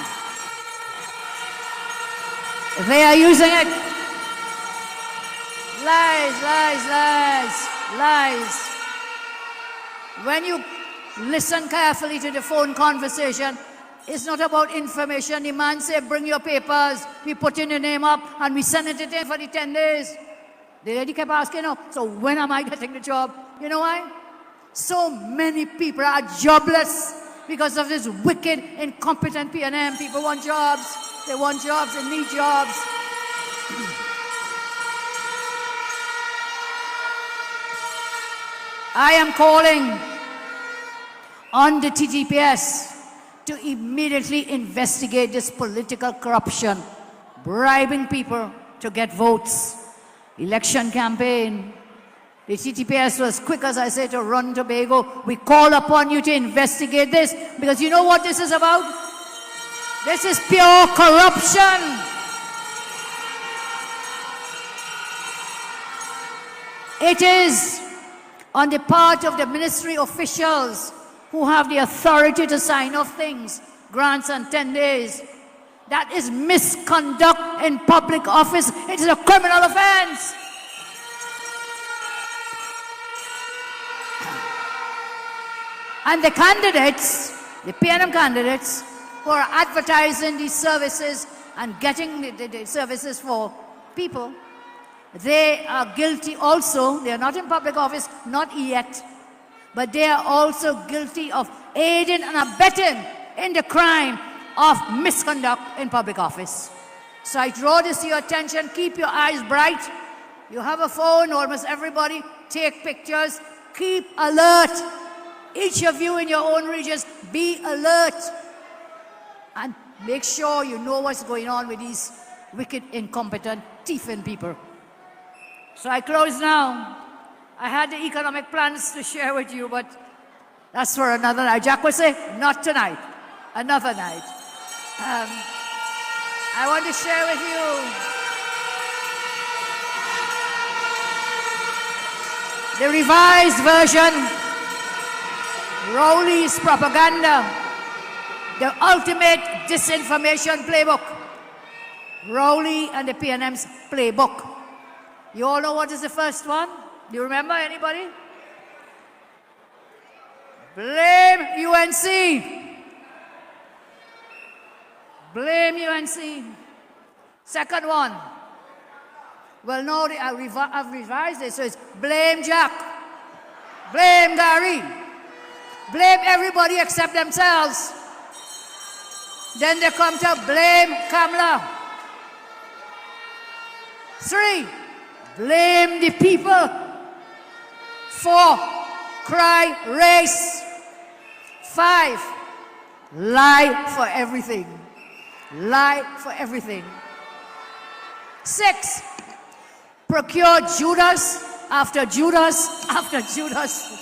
They are using it. Lies. When you listen carefully to the phone conversation, it's not about information. The man said, bring your papers, we put in your name up, and we send it in for the 10 days. The lady kept asking, so when am I getting the job? You know why? So many people are jobless because of this wicked, incompetent P&M. People want jobs. They want jobs. They need jobs. I am calling on the TTPS to immediately investigate this political corruption, bribing people to get votes. Election campaign. The TTPS was quick, as I said, to run Tobago. We call upon you to investigate this, because you know what this is about? This is pure corruption. It is on the part of the ministry officials who have the authority to sign off things, grants and 10 days. That is misconduct in public office. It is a criminal offense. And the candidates, the P&M candidates, who are advertising these services and getting the services for people, they are guilty also. They are not in public office, not yet, but they are also guilty of aiding and abetting in the crime of misconduct in public office. So I draw this to your attention. Keep your eyes bright. You have a phone, almost everybody. Take pictures. Keep alert. Each of you in your own regions, be alert. And make sure you know what's going on with these wicked, incompetent, thieving people. So I close now. I had the economic plans to share with you, but that's for another night. Jack would say, not tonight, another night. I want to share with you the revised version, Rowley's propaganda, the ultimate disinformation playbook, Rowley and the P&M's playbook. You all know what is the first one? Do you remember, anybody? Blame UNC. Blame UNC. Second one. Well, no, I've revised it, so it's blame Jack. Blame Gary. Blame everybody except themselves. Then they come to blame Kamla. 3, blame the people. 4, cry race. 5, lie for everything. Lie for everything. 6, procure Judas after Judas after Judas.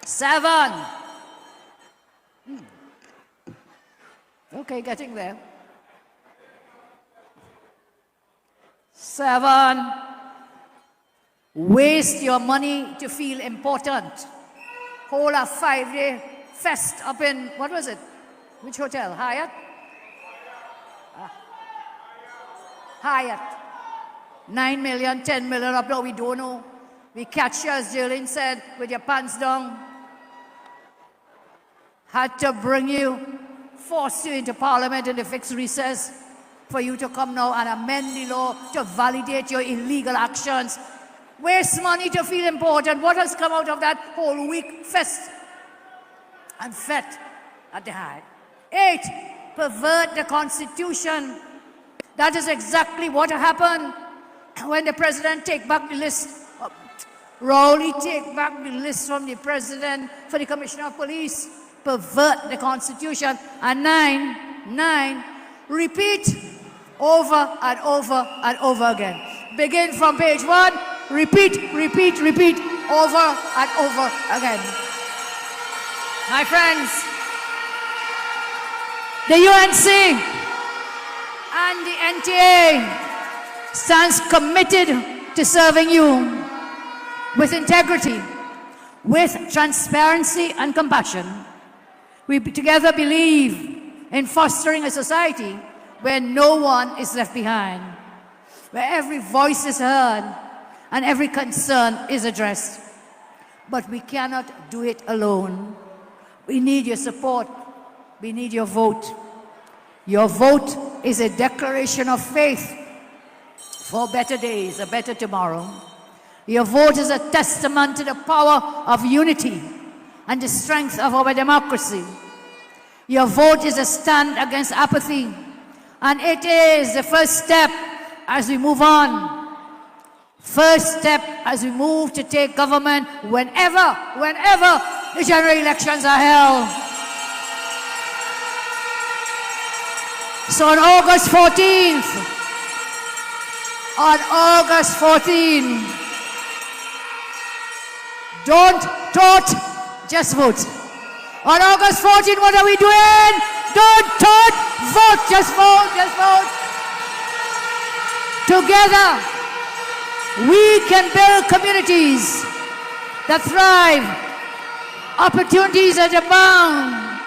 7. Okay, getting there. 7, waste your money to feel important. Hold a 5-day fest up in, what was it? Which hotel? Hyatt? Hyatt. 9 million, 10 million up now, we don't know. We catch you, as Jolene said, with your pants down. Had to bring you, force you into Parliament in the fixed recess for you to come now and amend the law to validate your illegal actions. Waste money to feel important. What has come out of that whole week fest and fete at the Hyatt? 8, pervert the Constitution. That is exactly what happened when the president take back the list. Rowley take back the list from the president for the Commissioner of Police. Pervert the Constitution. And 9, repeat over and over and over again. Begin from page 1, repeat, over and over again. My friends, the UNC and the NTA stands committed to serving you with integrity, with transparency and compassion. We together believe in fostering a society where no one is left behind, where every voice is heard and every concern is addressed. But we cannot do it alone. We need your support. We need your vote. Your vote is a declaration of faith for better days, a better tomorrow. Your vote is a testament to the power of unity and the strength of our democracy. Your vote is a stand against apathy, and it is the first step as we move on. First step as we move to take government whenever the general elections are held. So on August 14th, don't tote, just vote. On August 14th, what are we doing? Don't tote, vote, just vote, just vote. Together, we can build communities that thrive, opportunities that abound,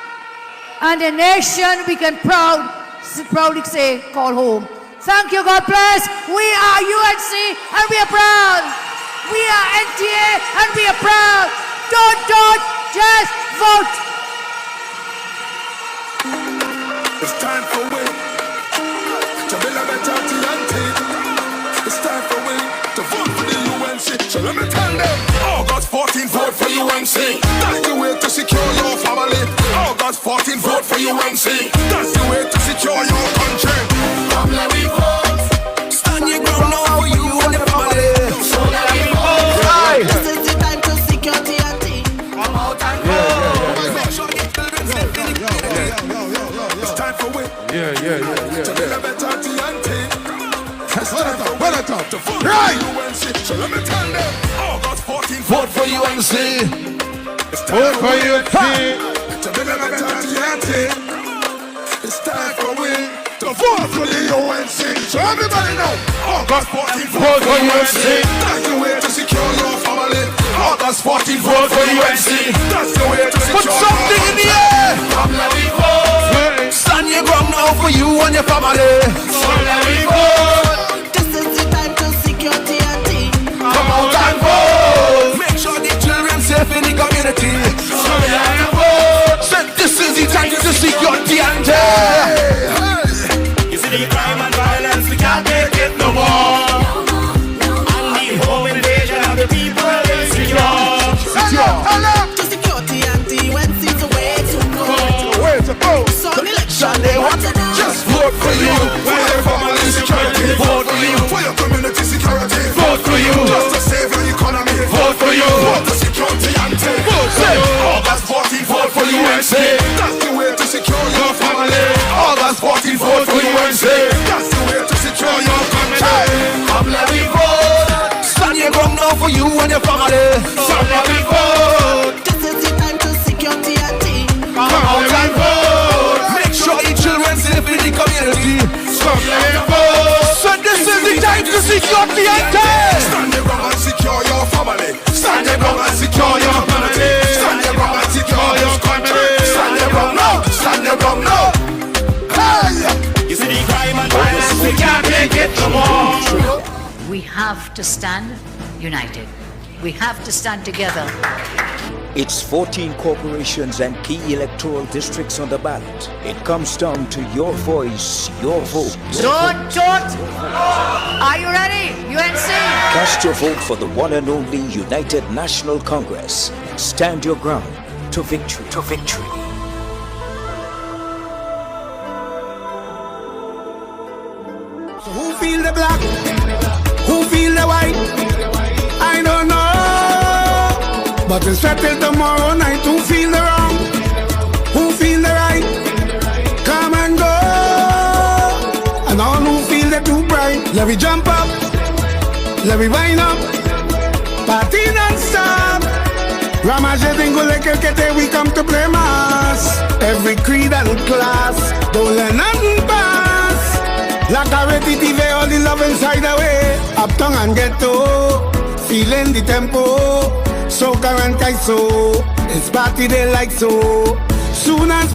and a nation we can proudly say, call home. Thank you, God bless. We are UNC and we are proud. We are NTA and we are proud. Don't, just vote. It's time for we to build a better TNT. It's time for we to vote for the UNC. So let me tell them, August 14, vote for UNC. That's the way to secure your family. August 14, vote for UNC. That's the way to secure your country. Come let me vote. Stand your ground now for you and your family. So let me vote. Right. This is the time to secure TNT. Come out and vote. It's time for we. To build a better TNT. It's time for we to vote for UNC. So let me tell them, August 14, vote for UNC. It's time for UNC to build a better TNT. It's time for we to vote for the UNC. So everybody know, August 14, vote for UNC. That's the way to secure your family. August 14, vote for UNC. That's the way to secure your family. Put something in the air. Come let me vote. Stand your ground now for you and your family. So let me vote. This is the time to secure TNT. Come out and vote. Make sure the children for you. For your family security. Vote for you. For your community security. Vote for you. Just to save your economy. Vote for you. Vote for security and take. Vote for you. August 14, vote for UNC. That's the way to secure your family. August 14, vote for UNC. That's the way to secure your family. Come let me vote. Stand your ground now for you and your family. Come let me vote. This is the time to secure TNT. Come out and vote. Make sure your children safe in the community. Come let me vote. So this is the time to secure TNT. Stand your ground and secure your family. Stand your ground and secure your family. Stand your ground and secure your country. Stand your ground now. Stand your ground now. Hey! You see the crime and violence, we can't take it no more. We have to stand united. We have to stand together. It's 14 corporations and key electoral districts on the ballot. It comes down to your voice, your vote. Don't. Are you ready? UNC. Cast your vote for the one and only United National Congress. Stand your ground to victory. To victory. So who feel the black? Who feel the white? I don't know. But we'll settle tomorrow night. Who feel the wrong? Who feel the right? Come and go. And all who feel the too bright. Let me jump up. Let me wind up. Party non-stop. Ramaje dingo leke kete, we come to play mass. Every creed and class. Don't let nothing pass. Like a ready TV, all the love inside away. Uptown and ghetto. Feeling the tempo. So current I so. It's party they like so. Soon as